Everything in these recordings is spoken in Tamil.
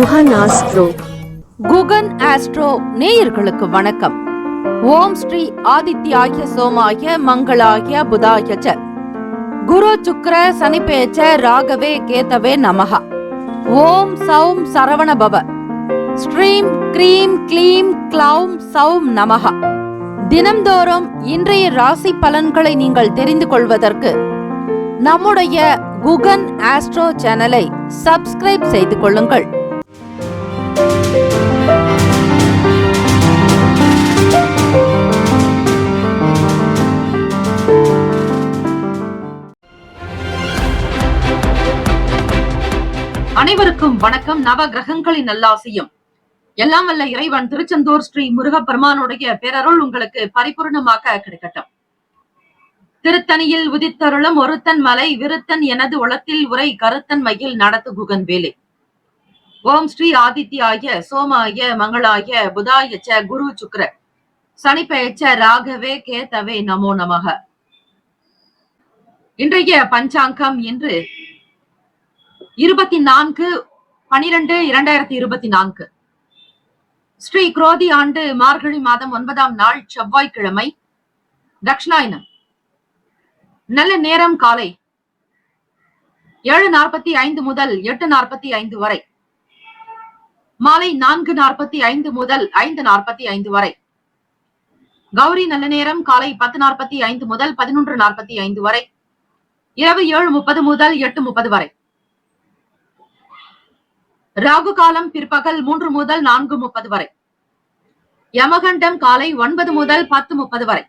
குகன் ஆஸ்ட்ரோ. குகன் ஆஸ்ட்ரோ நேயர்களுக்கு வணக்கம். ஓம் ஸ்ரீ ஆதித்யாய சோமாய மங்களாய புதாய ச குரு சுக்ர சனிபேச்ச ராகவே கேதவே நமஹ. ஓம் சௌம் சரவண பவ. ஸ்ரீம் க்ரீம் க்ளீம் க்ளௌம் சௌம் நமஹ. தினம்தோறும் இன்றைய ராசி பலன்களை நீங்கள் தெரிந்து கொள்வதற்கு நம்முடைய குகன் ஆஸ்ட்ரோ சேனலை சப்ஸ்கிரைப் செய்து கொள்ளுங்கள். அனைவருக்கும் வணக்கம். நவ கிரகங்களின் நல்லாசியும் எல்லாம் வல்ல இறைவன் திருச்செந்தூர் ஸ்ரீ முருகப்பெருமானுடைய பேரருள் உங்களுக்கு பரிபூர்ணமாக கிடைக்கட்டும். திருத்தணியில் உதித்தருளும் ஒருத்தன் மலை விருத்தன் எனது உளத்தில் உரை கருத்தன் மயில் நடத்து குகன் வேலை. ஓம் ஸ்ரீ ஆதித்யாய சோமாய மங்களாய புதாய ச குரு சுக்ர சனிப்பெயர்ச்ச ராகவே கேதவே நமோ நமக. இன்றைய பஞ்சாங்கம் இன்று 24/12/2024 ஸ்ரீ குரோதி ஆண்டு மார்கழி மாதம் 9ஆம் நாள் செவ்வாய்க்கிழமை. தக்ஷணாயனம். நல்ல நேரம் காலை 7:45 முதல் 8:45 வரை, மாலை 4:45 முதல் 5:45 வரை. கௌரி நல்ல நேரம் காலை 10:45 முதல் 11:45 வரை, இரவு 7:30 முதல் 8:30 வரை. ராகு காலம் பிற்பகல் 3 முதல் 4:30 வரை. யமகண்டம் காலை 9 முதல் 10:30 வரை.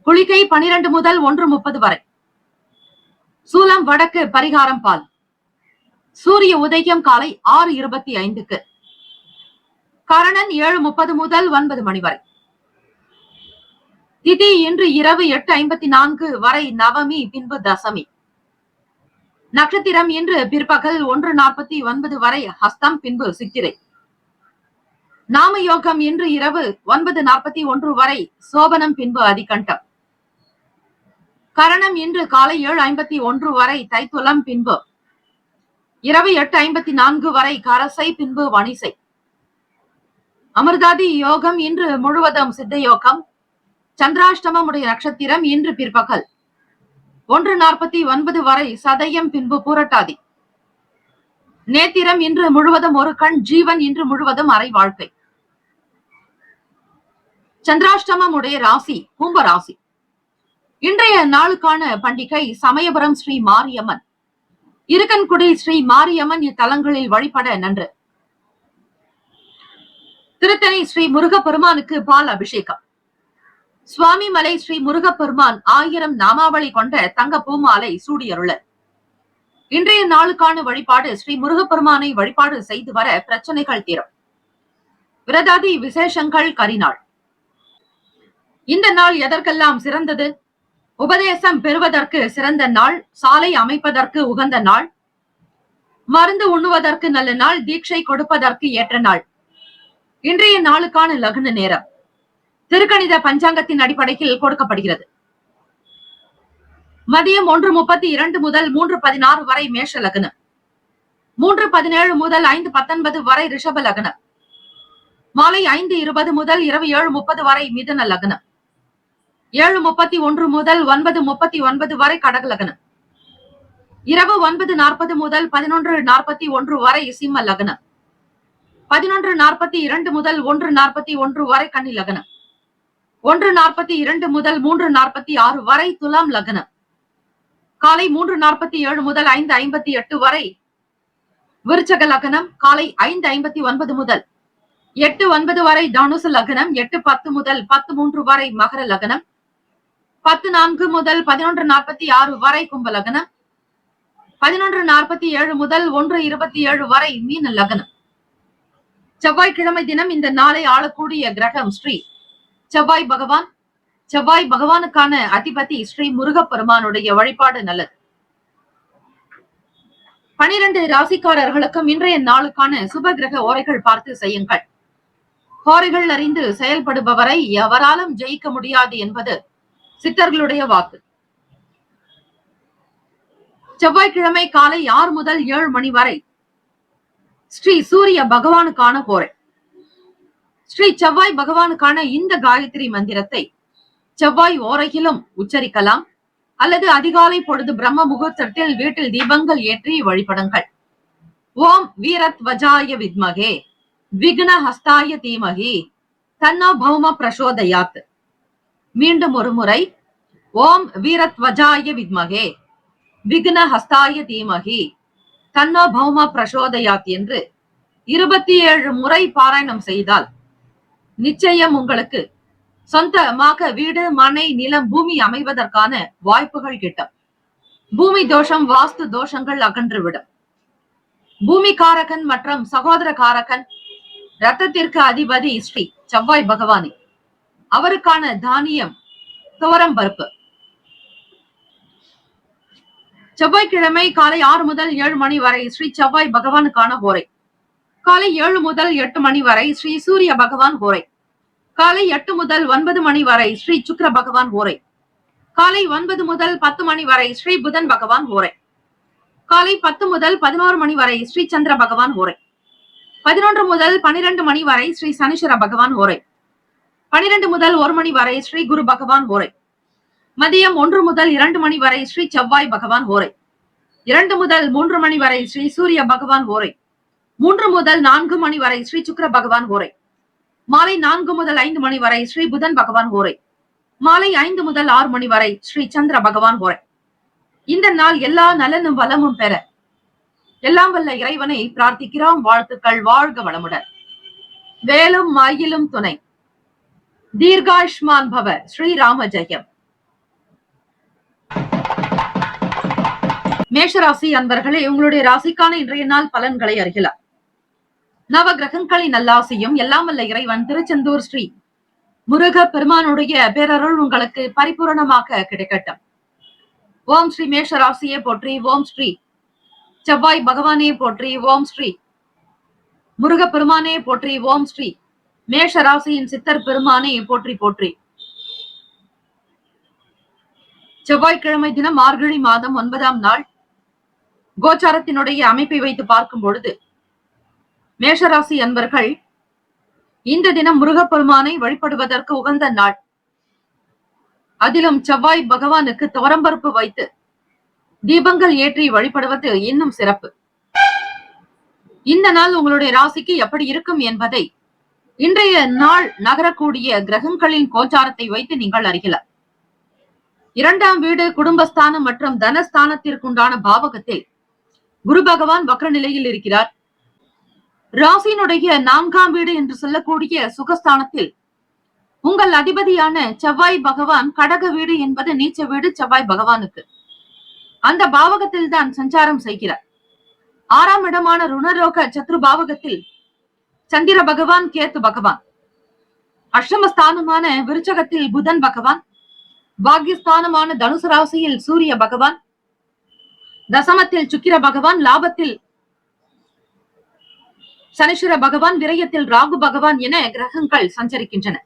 குளிகை 12 முதல் 1:30 வரை. சூலம் வடக்கு, பரிகாரம் பால். சூரிய உதயம் காலை 6:25. கரணன் 7:30 முதல் 9 மணி வரை. திதி இன்று இரவு 8:54 வரை நவமி, பின்பு தசமி. நட்சத்திரம் இன்று பிற்பகல் 1:49 வரை ஹஸ்தம், பின்பு சித்திரை. நாம யோகம் இன்று இரவு 9:41 வரை சோபனம், பின்பு அதிகண்டம். கரணம் இன்று காலை 7:51 வரை தைத்துலம், பின்பு இரவு 8:54 வரை கரசை, பின்பு வணிசை. அமிர்தாதி யோகம் இன்று முழுவதும் சித்த யோகம். சந்திராஷ்டமம் உடைய நட்சத்திரம் இன்று பிற்பகல் 1:49 வரை சதயம், பின்பு பூரட்டாதி. நேத்திரம் இன்று முழுவதும் ஒரு கண். ஜீவன் இன்று முழுவதும் அரை வாழ்க்கை. சந்திராஷ்டமம் உடைய ராசி கும்ப ராசி. இன்றைய நாளுக்கான பண்டிகை சமயபுரம் ஸ்ரீ மாரியம்மன், இருக்கன்குடி ஸ்ரீ மாரியம்மன் இத்தலங்களில் வழிபட நன்று. திருத்தணி ஸ்ரீ முருகப்பெருமானுக்கு பால் அபிஷேகம். சுவாமி மலை ஸ்ரீ முருகப்பெருமான் 1000 நாமாவளி கொண்ட தங்க பூமாலை சூடியருள. இன்றைய நாளுக்கான வழிபாடு ஸ்ரீ முருகப்பெருமானை வழிபாடு செய்து வர பிரச்சனைகள் தீரும். விரதாதி விசேஷங்கள் கரிநாள். இந்த நாள் எதற்கெல்லாம் சிறந்தது? உபதேசம் பெறுவதற்கு சிறந்த நாள், சாலை அமைப்பதற்கு உகந்த நாள், மருந்து உண்ணுவதற்கு நல்ல நாள், தீட்சை கொடுப்பதற்கு ஏற்ற நாள். இன்றைய நாளுக்கான லக்ன நேரம் திருக்கணித பஞ்சாங்கத்தின் அடிப்படையில் கொடுக்கப்படுகிறது. மதியம் 1:32 முதல் 3:16 வரை மேஷ லக்னம். 3:17 முதல் 5:19 வரை ரிஷப லக்னம். மாலை 5:20 முதல் இரவு 7:30 வரை மிதுன லக்னம். 7:31 முதல் 9:39 வரை கடக லக்னம். இரவு 9:40 முதல் 11:41 வரை சிம்ம லக்னம். 11:42 முதல் 1:41 வரை கன்னி லக்னம். 1:42 முதல் 3:46 வரை துலாம் லக்னம். காலை 3:47 முதல் 5:58 வரை விருச்சக லக்னம். காலை 5:59 முதல் 8:09 வரை தனுசு லக்னம். 8:10 முதல் 10:03 வரை மகர லக்னம். 10:04 முதல் 11:46 வரை கும்ப லக்னம். 11:47 முதல் 1:27 வரை மீன லக்னம். செவ்வாய்க்கிழமை தினம் இந்த நாளை ஆளக்கூடிய கிரகம் ஸ்ரீ செவ்வாய் பகவான். செவ்வாய் பகவானுக்கான அதிபதி ஸ்ரீ முருகப்பெருமானுடைய வழிபாடு நல்லது. 12 ராசிக்காரர்களுக்கும் இன்றைய நாளுக்கான சுப கிரக ஓரைகள் பார்த்து செய்யுங்கள். ஓரைகள் அறிந்து செயல்படுபவரை எவராலும் ஜெயிக்க முடியாது என்பது சித்தர்களுடைய வாக்கு. செவ்வாய்க்கிழமை காலை 6 முதல் 7 மணி வரை ஸ்ரீ சூரிய பகவானுக்கான ஹோரை. ஸ்ரீ செவ்வாய் பகவானுக்கான இந்த காயத்ரி மந்திரத்தை செவ்வாய் ஓரையிலும் உச்சரிக்கலாம், அல்லது அதிகாலை பொழுது பிரம்ம முகூர்த்தத்தில் வீட்டில் தீபங்கள் ஏற்றி வழிபடுங்கள். ஓம் வீரத்வஜாய வித்மகே விக்ன ஹஸ்தாய தீமகி தன்னோ பௌம பிரசோதயாத். மீண்டும் ஒரு முறை, ஓம் வீரத்வஜாய வித்மகே விக்ன ஹஸ்தாய தீமகி தன்னோ பௌம பிரசோதயாத் என்று 27 முறை பாராயணம் செய்தால் நிச்சயம் உங்களுக்கு சொந்தமாக வீடு, மனை, நிலம், பூமி அமைவதற்கான வாய்ப்புகள் கிட்டும். பூமி தோஷம், வாஸ்து தோஷங்கள் அகன்றுவிடும். பூமி காரகன் மற்றும் சகோதர காரகன், ரத்தத்திற்கு அதிபதி ஸ்ரீ செவ்வாய் பகவானே. அவருக்கான தானியம் துவரம் பருப்பு. செவ்வாய்க்கிழமை காலை 6 முதல் 7 மணி வரை ஸ்ரீ செவ்வாய் பகவானுக்கான ஹோரை. காலை 7 முதல் 8 மணி வரை ஸ்ரீ சூரிய பகவான் ஹோரை. காலை 8 முதல் 9 மணி வரை ஸ்ரீ சுக்கிர பகவான் ஹோரை. காலை 9 முதல் 10 மணி வரை ஸ்ரீ புதன் பகவான் ஹோரை. காலை 10 முதல் 11 மணி வரை ஸ்ரீ சந்திர பகவான் ஹோரை. 11 முதல் 12 மணி வரை ஸ்ரீ சனீஸ்வர பகவான் ஹோரை. 12 முதல் 1 மணி வரை ஸ்ரீ குரு பகவான் ஹோரை. மதியம் 1 முதல் 2 மணி வரை ஸ்ரீ செவ்வாய் பகவான் ஹோரை. 2 முதல் 3 மணி வரை ஸ்ரீ சூரிய பகவான் ஹோரை. 3 முதல் 4 மணி வரை ஸ்ரீ சுக்கிர பகவான் ஹோரை. மாலை 4 முதல் 5 மணி வரை ஸ்ரீ புதன் பகவான் ஹோரை. மாலை 5 முதல் 6 மணி வரை ஸ்ரீ சந்திர பகவான் ஹோரை. இந்த நாள் எல்லா நலனும் வளமும் பெற எல்லாம் வல்ல இறைவனை பிரார்த்திக்கிறோம். வாழ்த்துக்கள். வாழ்க வளமுடன். வேலும் மயிலும் துணை. தீர்காயுஷ்மான் பவ. ஸ்ரீராம ஜெயம். மேஷராசி அன்பர்களே, உங்களுடைய ராசிக்கான இன்றைய நாள் பலன்களை அறியலாம். நவ கிரகங்களின் நல்லாசியும் எல்லாம் வல்ல இறைவன் திருச்செந்தூர் ஸ்ரீ முருக பெருமானுடைய பேரருள் உங்களுக்கு பரிபூரணமாக கிடைக்கட்டும். ஓம் ஸ்ரீ மேஷராசியை போற்றி. ஓம் ஸ்ரீ செவ்வாய் பகவானே போற்றி. ஓம் ஸ்ரீ முருக பெருமானே போற்றி. ஓம் ஸ்ரீ மேஷராசியின் சித்தர் பெருமானே போற்றி போற்றி. செவ்வாய்க்கிழமை தினம் மார்கழி மாதம் 9ஆம் நாள். கோச்சாரத்தினுடைய அமைப்பை வைத்து பார்க்கும் பொழுது மேஷராசி அன்பர்கள் இந்த தினம் முருகப்பெருமானை வழிபடுவதற்கு உகந்த நாள். அதிலும் செவ்வாய் பகவானுக்கு துவரம்பருப்பு வைத்து தீபங்கள் ஏற்றி வழிபடுவது இன்னும் சிறப்பு. இந்த நாள் உங்களுடைய ராசிக்கு எப்படி இருக்கும் என்பதை இன்றைய நாள் நகரக்கூடிய கிரகங்களின் கோச்சாரத்தை வைத்து நீங்கள் அறியலாம். 2ஆம் வீடு குடும்பஸ்தானம் மற்றும் தனஸ்தானத்திற்குண்டான பாவகத்தில் குரு பகவான் வக்ர நிலையில் இருக்கிறார். ராசியினுடைய 4ஆம் வீடு என்று சொல்லக்கூடிய சுகஸ்தானத்தில் உங்கள் அதிபதியான செவ்வாய் பகவான், கடக வீடு என்பது நீச்ச வீடு செவ்வாய் பகவானுக்கு, அந்த பாவகத்தில் தான் சஞ்சாரம் செய்கிறார். 6ஆம் இடமான ருணரோக சத்ரு பாவகத்தில் சந்திர பகவான், கேத்து பகவான், அஷ்டமஸ்தானமான விருச்சகத்தில் புதன் பகவான், பாக்யஸ்தானமான தனுசு ராசியில் சூரிய பகவான், தசமத்தில் சுக்கிர பகவான், லாபத்தில் சனீஸ்வர பகவான், விரயத்தில் ராகு பகவான் என கிரகங்கள் சஞ்சரிக்கின்றன.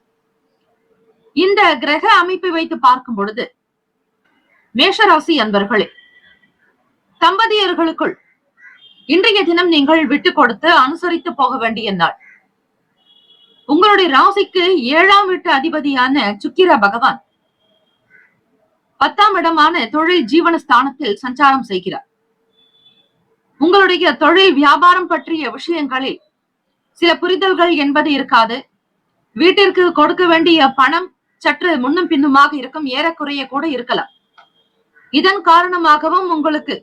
இந்த கிரக அமைப்பை வைத்து பார்க்கும் பொழுது மேஷராசி அன்பர்களே, தம்பதியர்களுக்குள் இன்றைய தினம் நீங்கள் விட்டு கொடுத்து அனுசரித்து போக வேண்டிய நாள். உங்களுடைய ராசிக்கு 7ஆம் வீட்டு அதிபதியான சுக்கிர பகவான் 10ஆம் இடமான தொழில் ஜீவனஸ்தானத்தில் சஞ்சாரம் செய்கிறார். உங்களுடைய தொழில் வியாபாரம் பற்றிய விஷயங்களில் சில புரிதல்கள் என்பது இருக்காது. வீட்டிற்கு கொடுக்க வேண்டிய பணம் சற்று முன்னும் பின்னுமாக இருக்கும், ஏறக்குறைய கூட இருக்கலாம். இதன் காரணமாகவும் உங்களுக்கு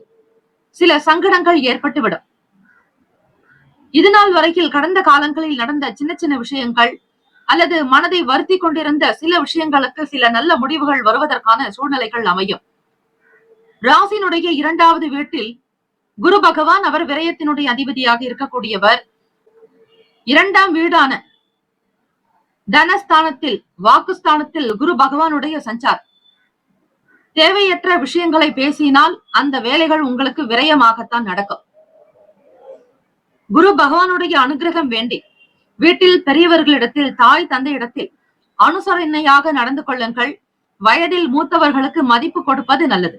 சில சங்கடங்கள் ஏற்பட்டுவிடும். இதுநாள் வரையில் கடந்த காலங்களில் நடந்த சின்ன சின்ன விஷயங்கள் அல்லது மனதை வருத்தி கொண்டிருந்த சில விஷயங்களுக்கு சில நல்ல முடிவுகள் வருவதற்கான சூழ்நிலைகள் அமையும். ராசியினுடைய 2வது வீட்டில் குரு பகவான், அவர் விரயத்தினுடைய அதிபதியாக இருக்கக்கூடியவர். 2ஆம் வீடான தனஸ்தானத்தில், வாக்குஸ்தானத்தில் குரு பகவானுடைய சஞ்சார். தேவையற்ற விஷயங்களை பேசினால் அந்த வேலைகள் உங்களுக்கு விரயமாகத்தான் நடக்கும். குரு பகவானுடைய அனுகிரகம் வேண்டி வீட்டில் பெரியவர்களிடத்தில், தாய் தந்தை இடத்தில் அனுசரணையாக நடந்து கொள்ளுங்கள். வயதில் மூத்தவர்களுக்கு மதிப்பு கொடுப்பது நல்லது.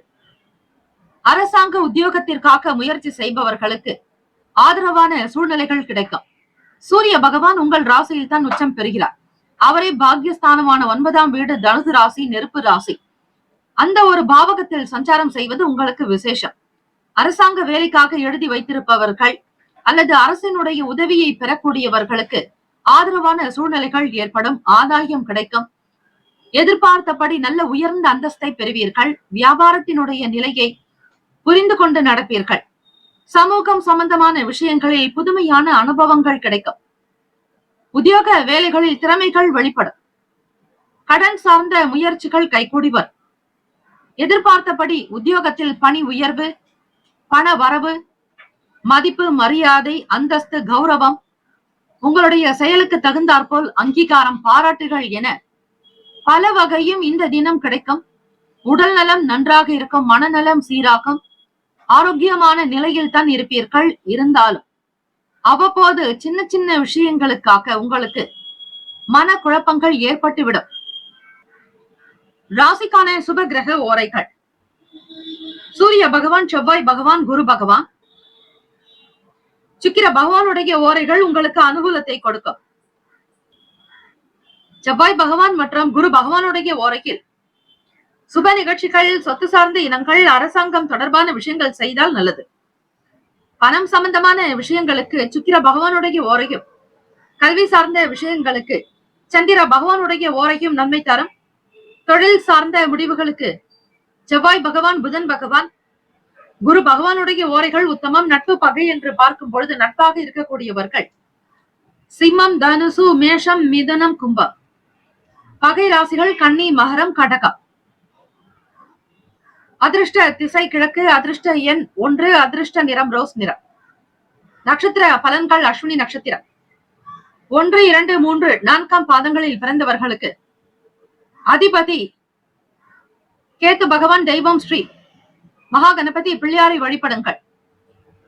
அரசாங்க உத்தியோகத்திற்காக முயற்சி செய்பவர்களுக்கு ஆதரவான சூழ்நிலைகள் கிடைக்கும். சூரிய பகவான் உங்கள் ராசியில் தான் உச்சம் பெறுகிறார். அவரே பாக்கியஸ்தானமான 9ஆம் வீடு தனுசு ராசி, நெருப்பு ராசி. அந்த ஒரு பாவகத்தில் சஞ்சாரம் செய்வது உங்களுக்கு விசேஷம். அரசாங்க வேலைக்காக எழுதி வைத்திருப்பவர்கள் அல்லது அரசினுடைய உதவியை பெறக்கூடியவர்களுக்கு ஆதரவான சூழ்நிலைகள் ஏற்படும். ஆதாயம் கிடைக்கும். எதிர்பார்த்தபடி நல்ல உயர்ந்த அந்தஸ்தை பெறுவீர்கள். வியாபாரத்தினுடைய நிலையை புரிந்து கொண்டு நடப்பீர்கள். சமூகம் சம்பந்தமான விஷயங்களில் புதுமையான அனுபவங்கள் கிடைக்கும். உத்தியோக வேலைகளில் திறமைகள் வெளிப்படும். கடன் சார்ந்த முயற்சிகள் கைகூடி வரும். எதிர்பார்த்தபடி உத்தியோகத்தில் பணி உயர்வு, பண வரவு, மதிப்பு, மரியாதை, அந்தஸ்து, கௌரவம், உங்களுடைய செயலுக்கு தகுந்தாற்போல் அங்கீகாரம், பாராட்டுகள் என பல வகையும் இந்த தினம் கிடைக்கும். உடல் நலம் நன்றாக இருக்கும். மனநலம் சீராகும். ஆரோக்கியமான நிலையில் தான் இருப்பீர்கள். இருந்தாலும் அவ்வப்போது சின்ன சின்ன விஷயங்களுக்காக உங்களுக்கு மன குழப்பங்கள் ஏற்பட்டுவிடும். ராசிக்கான சுப கிரக ஓரைகள்: சூரிய பகவான், செவ்வாய் பகவான், குரு பகவான். சுக்கிர பகவானுடைய ஓரைகள் உங்களுக்கு அனுகூலத்தை கொடுக்கும். செவ்வாய் பகவான் மற்றும் குரு பகவானுடைய ஓரையில் சுப நிகழ்ச்சிகள், சொத்து சார்ந்த இனங்கள், அரசாங்கம் தொடர்பான விஷயங்கள் செய்தால் நல்லது. பணம் சம்பந்தமான விஷயங்களுக்கு சுக்கிர பகவானுடைய ஓரையும், கல்வி சார்ந்த விஷயங்களுக்கு சந்திர பகவானுடைய ஓரையும் நன்மை தரும். தொழில் சார்ந்த முடிவுகளுக்கு செவ்வாய் பகவான், புதன் பகவான், குரு பகவானுடைய ஓரைகள் உத்தமம். நட்பு பகை என்று பார்க்கும் பொழுது நட்பாக இருக்கக்கூடியவர்கள் சிம்மம், தனுசு, மேஷம், மிதுனம், கும்பம். பகை ராசிகள் கன்னி, மகரம், கடகம். அதிர்ஷ்ட திசை கிழக்கு. அதிர்ஷ்ட எண் 1. அதிர்ஷ்ட நிறம் ரோஸ் நிறம். நட்சத்திர பலன்கள்: அஸ்வினி நட்சத்திரம் 1, 2, 3, 4ஆம் பாதங்களில் பிறந்தவர்களுக்கு அதிபதி கேத்து பகவான். தெய்வம் ஸ்ரீ மகா கணபதி பிள்ளையாரை வழிபடுங்கள்.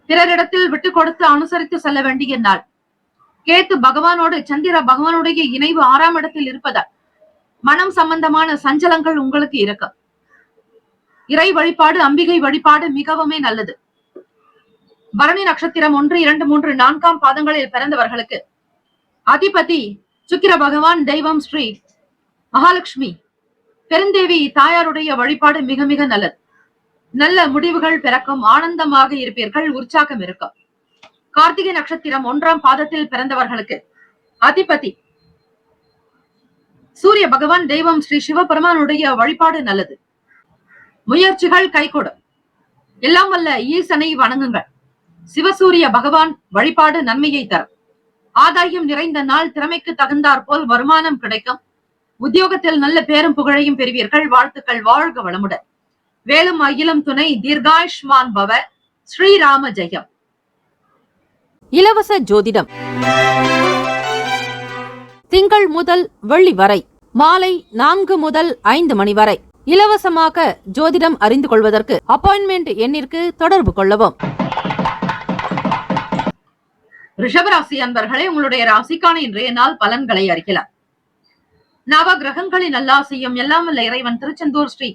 பிறரிடத்தில் விட்டு கொடுத்து அனுசரித்து செல்ல வேண்டிய நாள். கேத்து பகவானோடு சந்திர பகவானுடைய இணைவு 6ஆம் இடத்தில் இருப்பதால் மனம் சம்பந்தமான சஞ்சலங்கள் உங்களுக்கு இருக்கும். இறை வழிபாடு, அம்பிகை வழிபாடு மிகவுமே நல்லது. பரணி நட்சத்திரம் 1, 2, 3, 4ஆம் பாதங்களில் பிறந்தவர்களுக்கு அதிபதி சுக்கிர பகவான். தெய்வம் ஸ்ரீ மகாலட்சுமி பெருந்தேவி தாயாருடைய வழிபாடு மிக மிக நல்லது. நல்ல முடிவுகள் பிறக்கும். ஆனந்தமாக இருப்பீர்கள். உற்சாகம் இருக்கும். கார்த்திகை நட்சத்திரம் 1ஆம் பாதத்தில் பிறந்தவர்களுக்கு அதிபதி சூரிய பகவான். தெய்வம் ஸ்ரீ சிவபெருமானுடைய வழிபாடு நல்லது. முயற்சிகள் கைகூடும். எல்லாம் வல்ல ஈசனை வணங்குங்கள். சிவசூரிய பகவான் வழிபாடு நன்மையை தரும். ஆதாயம் நிறைந்த நாள். திறமைக்கு தகுந்தாற் போல் வருமானம் கிடைக்கும். உத்தியோகத்தில் நல்ல பேரும் புகழையும் பெறுவீர்கள். வாழ்த்துக்கள். வாழ்க வளமுடன். வேலும் அகிலம் துணை. தீர்காயுஷ்மான் பவ. ஸ்ரீராம ஜெயம். இலவச ஜோதிடம் திங்கள் முதல் வெள்ளி வரை மாலை 4 முதல் 5 மணி வரை இலவசமாக ஜோதிடம் அறிந்து கொள்வதற்கு அப்பாயின்மெண்ட் எண்ணிற்கு தொடர்பு கொள்ளவும். ரிஷபராசி அன்பர்களே, உங்களுடைய ராசிக்கான இன்றைய நாள் பலன்களை அறிக்கலாம். நவ கிரகங்களின் நல்லாசியும் எல்லாம் வல்ல இறைவன் திருச்செந்தூர் ஸ்ரீ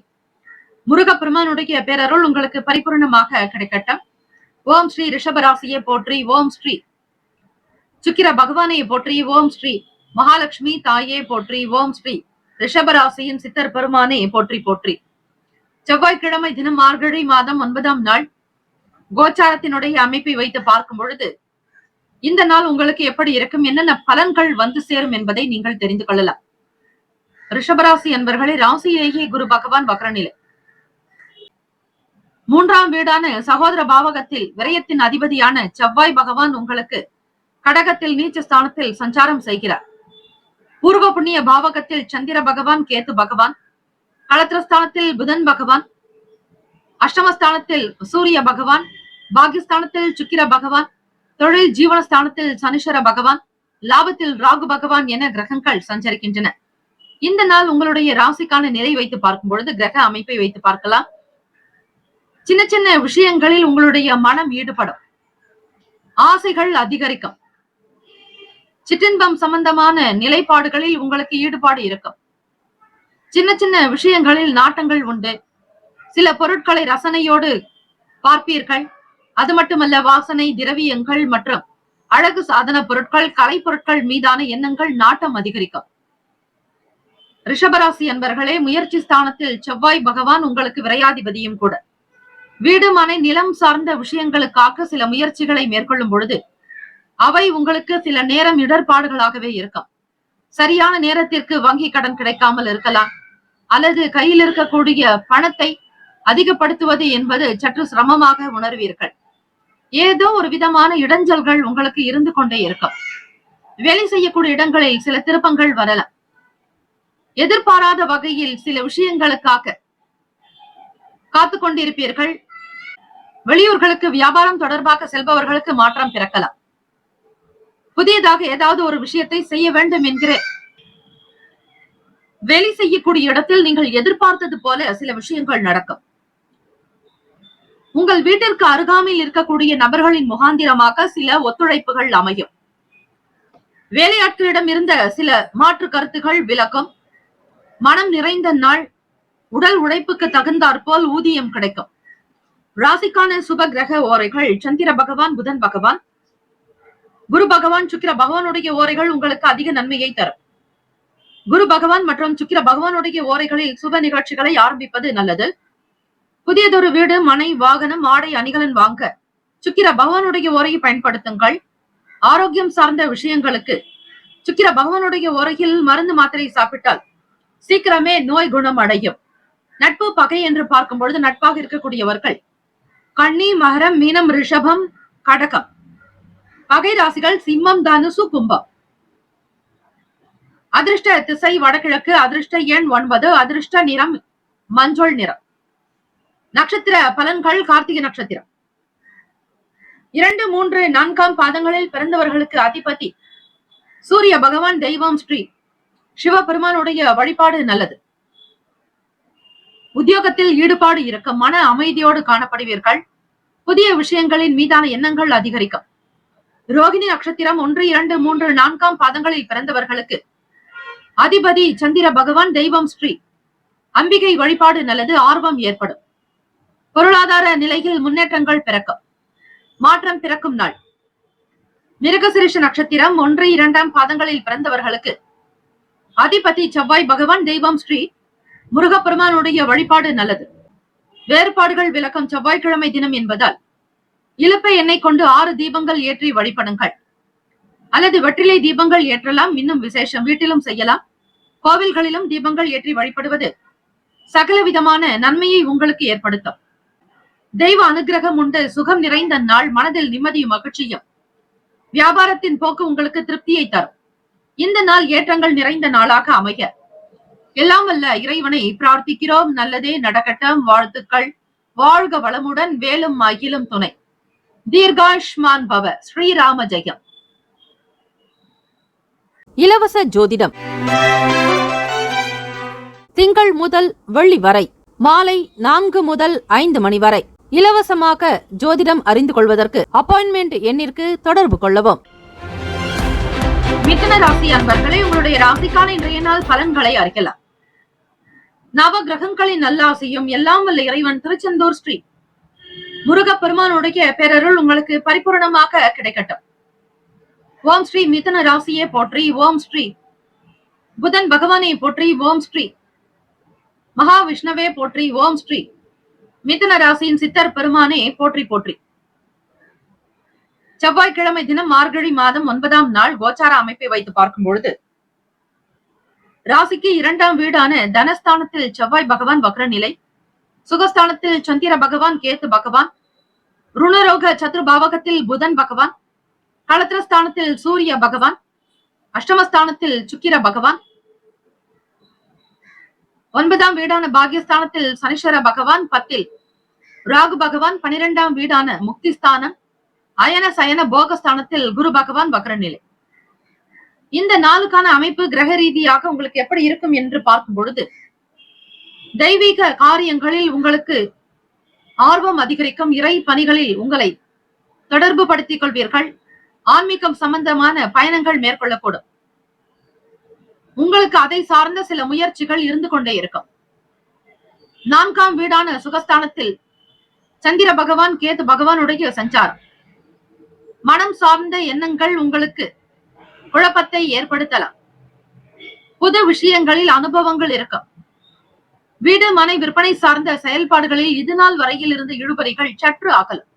முருகப்பெருமானுடைய பேரருள் உங்களுக்கு பரிபூர்ணமாக கிடைக்கட்டும். ஓம் ஸ்ரீ ரிஷபராசியை போற்றி. ஓம் ஸ்ரீ சுக்கிர பகவானை போற்றி. ஓம் ஸ்ரீ மகாலட்சுமி தாயே போற்றி. ஓம் ஸ்ரீ ரிஷபராசியின் சித்தர் பெருமானை போற்றி போற்றி. செவ்வாய்க்கிழமை தினம் மார்கழி மாதம் 9ஆம் நாள். கோச்சாரத்தினுடைய அமைப்பை வைத்து பார்க்கும் பொழுது இந்த நாள் உங்களுக்கு எப்படி இருக்கும், என்னென்ன பலன்கள் வந்து சேரும் என்பதை நீங்கள் தெரிந்து கொள்ளலாம். ரிஷபராசி என்பர்களே, ராசியிலேயே குரு பகவான் வக்ரநிலை. 3ஆம் வீடான சகோதர பாவகத்தில் விரயத்தின் அதிபதியான செவ்வாய் பகவான் உங்களுக்கு கடகத்தில் நீச்ச ஸ்தானத்தில் சஞ்சாரம் செய்கிறார். பூர்வ புண்ணிய பாவகத்தில் சந்திர பகவான், கேத்து பகவான், களத்திரஸ்தானத்தில் புதன் பகவான், அஷ்டமஸ்தானத்தில் சூரிய பகவான், பாகிஸ்தானத்தில் சுக்கிர பகவான், தொழில் ஜீவனஸ்தானத்தில் சனீஸ்வர பகவான், லாபத்தில் ராகு பகவான் என கிரகங்கள் சஞ்சரிக்கின்றன. இந்த நாள் உங்களுடைய ராசிக்கான நிலை வைத்து பார்க்கும் பொழுது கிரக அமைப்பை வைத்து பார்க்கலாம். சின்ன சின்ன விஷயங்களில் உங்களுடைய மனம் ஈடுபடும். ஆசைகள் அதிகரிக்கும். சிற்றின்பம் சம்பந்தமான நிலைப்பாடுகளில் உங்களுக்கு ஈடுபாடு இருக்கும். சின்ன சின்ன விஷயங்களில் நாட்டங்கள் உண்டு. சில பொருட்களை ரசனையோடு பார்ப்பீர்கள். அது மட்டுமல்ல, வாசனை திரவியங்கள் மற்றும் அழகு சாதன பொருட்கள், கலை பொருட்கள் மீதான எண்ணங்கள் நாட்டம் அதிகரிக்கும். ரிஷபராசி அன்பர்களே, முயற்சி ஸ்தானத்தில் செவ்வாய் பகவான் உங்களுக்கு விரையாதிபதியும் கூட. வீடு மனை நிலம் சார்ந்த விஷயங்களுக்காக சில முயற்சிகளை மேற்கொள்ளும் பொழுது அவை உங்களுக்கு சில நேரம் இடர்பாடுகளாகவே இருக்கும். சரியான நேரத்திற்கு வங்கி கடன் கிடைக்காமல் இருக்கலாம், அல்லது கையில் இருக்கக்கூடிய பணத்தை அதிகப்படுத்துவது என்பது சற்று சிரமமாக உணர்வீர்கள். ஏதோ ஒரு விதமான இடைஞ்சல்கள் உங்களுக்கு இருந்து கொண்டே இருக்கும். வேலை செய்யக்கூடிய இடங்களில் சில திருப்பங்கள் வரலாம். எதிர்பாராத வகையில் சில விஷயங்களுக்காக காத்து கொண்டிருப்பீர்கள். வெளியூர்களுக்கு வியாபாரம் தொடர்பாக செல்பவர்களுக்கு மாற்றம் பிறக்கலாம். புதியதாக ஏதாவது ஒரு விஷயத்தை செய்ய வேண்டும் என்கிற வேலை செய்யக்கூடிய இடத்தில் நீங்கள் எதிர்பார்த்தது போல சில விஷயங்கள் நடக்கும். உங்கள் வீட்டிற்கு அருகாமையில் இருக்கக்கூடிய நபர்களின் முகாந்திரமாக சில ஒத்துழைப்புகள் அமையும். வேலையாட்களிடம் இருந்த சில மாற்று கருத்துகள் விலக்கும். மனம் நிறைந்த நாள். உடல் உழைப்புக்கு தகுந்தாற்போல் ஊதியம் கிடைக்கும். ராசிக்கான சுப கிரக ஓரைகள் சந்திர பகவான், புதன் பகவான், குரு பகவான், சுக்கிர பகவானுடைய ஓரைகள் உங்களுக்கு அதிக நன்மையை தரும். குரு பகவான் மற்றும் சுக்கிர பகவானுடைய ஓரைகளில் சுப நிகழ்ச்சிகளை ஆரம்பிப்பது நல்லது. புதியதொரு வீடு, மனை, வாகனம், ஆடை, அணிகலன் வாங்க சுக்கிர பகவானுடைய ஓரையை பயன்படுத்துங்கள். ஆரோக்கியம் சார்ந்த விஷயங்களுக்கு சுக்கிர பகவானுடைய ஓரையில் மருந்து மாத்திரை சாப்பிட்டால் சீக்கிரமே நோய் குணம் அடையும். நட்பு பகை என்று பார்க்கும் பொழுது நட்பாக இருக்கக்கூடியவர்கள் கன்னி, மகரம், மீனம், ரிஷபம், கடகம். பகை ராசிகள் சிம்மம், தனுசு, கும்பம். அதிர்ஷ்ட திசை வடகிழக்கு. அதிர்ஷ்ட எண் 9. அதிர்ஷ்ட நிறம் மஞ்சள் நிறம். நட்சத்திர பலன்கள். கார்த்திகை நட்சத்திரம் 2, 3, 4 பாதங்களில் பிறந்தவர்களுக்கு அதிபதி சூரிய பகவான். தெய்வம் ஸ்ரீ சிவபெருமானுடைய வழிபாடு நல்லது. உத்தியோகத்தில் ஈடுபாடு இருக்கும். மன அமைதியோடு காணப்படுவீர்கள். புதிய விஷயங்களின் மீதான எண்ணங்கள் அதிகரிக்கும். ரோகிணி நட்சத்திரம் 1, 2, 3, 4 பாதங்களில் பிறந்தவர்களுக்கு அதிபதி சந்திர பகவான். தெய்வம் ஸ்ரீ அம்பிகை வழிபாடு நல்லது. ஆர்வம் ஏற்படும். பொருளாதார நிலையில் முன்னேற்றங்கள் பிறக்கும். மாற்றம் பிறக்கும் நாள். மிருகசிரிஷ நட்சத்திரம் 1, 2 பாதங்களில் பிறந்தவர்களுக்கு அதிபதி செவ்வாய் பகவான். தெய்வம் ஸ்ரீ முருகப்பெருமானுடைய வழிபாடு நல்லது. வேறுபாடுகள் விளக்கம். செவ்வாய்க்கிழமை தினம் என்பதால் இலுப்பை எண்ணெய் கொண்டு 6 தீபங்கள் ஏற்றி வழிபடுங்கள், அல்லது வெற்றிலை தீபங்கள் ஏற்றலாம். இன்னும் விசேஷம், வீட்டிலும் செய்யலாம். கோவில்களிலும் தீபங்கள் ஏற்றி வழிபடுவது சகல விதமான நன்மையை உங்களுக்கு ஏற்படுத்தும். தெய்வ அனுகிரகம் உண்டு. சுகம் நிறைந்த நாள். மனதில் நிம்மதியும் மகிழ்ச்சியும். வியாபாரத்தின் போக்கு உங்களுக்கு திருப்தியை தரும். இந்த நாள் ஏற்றங்கள் நிறைந்த நாளாக அமைய எல்லாம் வல்ல இறைவனை பிரார்த்திக்கிறோம். நல்லதே நடக்கட்டும். வாழ்த்துக்கள். வாழ்க வளமுடன். வேலும் அகிலும் துணை. தீர்காயுஷ்மான் பவ. ஸ்ரீராம ஜெயம். இலவச ஜோதிடம் திங்கள் முதல் வெள்ளி வரை மாலை 4 முதல் 5 மணி வரை இலவசமாக ஜோதிடம் அறிந்து கொள்வதற்கு அப்பாயின்மெண்ட் எண்ணிற்கு தொடர்பு கொள்ளவும். மிதுன ராசி அன்பர்களே, உங்களுடைய ராசிக்கான இன்றைய நாள் பலன்களை அறிக்கலாம். நவ கிரகங்களின் நல்லாசையும் எல்லாம் வல்ல இறைவன் திருச்செந்தூர் ஸ்ரீ முருகப்பெருமானுடைய பேரருள் உங்களுக்கு பரிபூர்ணமாக கிடைக்கட்டும். ஓம் ஸ்ரீ மிதுன ராசியே போற்றி. ஓம் ஸ்ரீ புதன் பகவானை போற்றி. ஓம் ஸ்ரீ மகாவிஷ்ணவே போற்றி. ஓம் ஸ்ரீ மிதுன ராசியின் சித்தர் பெருமானே போற்றி போற்றி. செவ்வாய்க்கிழமை தினம் மார்கழி மாதம் 9ஆம் நாள் கோச்சார அமைப்பை வைத்து பார்க்கும் பொழுது ராசிக்கு 2ஆம் வீடான தனஸ்தானத்தில் செவ்வாய் பகவான் வக்ர நிலை, சுகஸ்தானத்தில் சந்திர பகவான், கேத்து பகவான், ருணரோக சத்ருபாவகத்தில் புதன் பகவான், களத்திரஸ்தானத்தில் சூரிய பகவான், அஷ்டமஸ்தானத்தில் சுக்கிர பகவான், 9ஆம் வீடான பாகியஸ்தானத்தில் சனீஸ்வர பகவான், 10ல் ராகு பகவான், 12ஆம் வீடான முக்திஸ்தானம் அயன சயன போகஸ்தானத்தில் குரு பகவான் வக்ர நிலை. இந்த நாளுக்கான அமைப்பு கிரக ரீதியாக உங்களுக்கு எப்படி இருக்கும் என்று பார்க்கும் பொழுது தெய்வீக காரியங்களில் உங்களுக்கு ஆர்வம் அதிகரிக்கும். இறை பணிகளில் உங்களை தொடர்பு படுத்திக் கொள்வீர்கள். ஆன்மீகம் சம்பந்தமான பயணங்கள் மேற்கொள்ளக்கூடும். உங்களுக்கு அதை சார்ந்த சில முயற்சிகள் இருந்து கொண்டே இருக்கும். 4ஆம் வீடான சுகஸ்தானத்தில் சந்திர பகவான் கேது பகவானுடைய சஞ்சாரம் மனம் சார்ந்த எண்ணங்கள் உங்களுக்கு குழப்பத்தை ஏற்படுத்தலாம். புது விஷயங்களில் அனுபவங்கள் இருக்கும். வீடு மனை விற்பனை சார்ந்த செயல்பாடுகளில் இதுநாள் வரையில் இருந்த இழுபறிகள் சற்று அகலும்.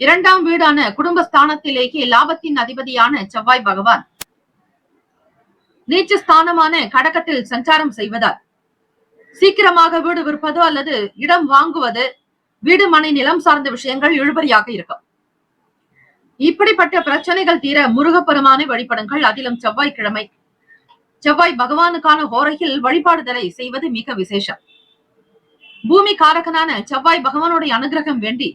இரண்டாம் வீடான குடும்பஸ்தானத்திலேயே லாபத்தின் அதிபதியான செவ்வாய் பகவான் நீச்ச ஸ்தானமான கடகத்தில் சஞ்சாரம் செய்வதால் சீக்கிரமாக வீடு விற்பதோ அல்லது இடம் வாங்குவது, வீடு மனை நிலம் சார்ந்த விஷயங்கள் இழுபறியாக இருக்கும். இப்படிப்பட்ட பிரச்சனைகள் தீர முருகப்பெருமானை வழிபடுங்கள். அதிலும் செவ்வாய்க்கிழமை செவ்வாய் பகவானுக்கான ஹோரையில் வழிபாடுதலை செய்வது மிக விசேஷம். பூமி காரகனான செவ்வாய் பகவானுடைய அனுகிரகம் வேண்டி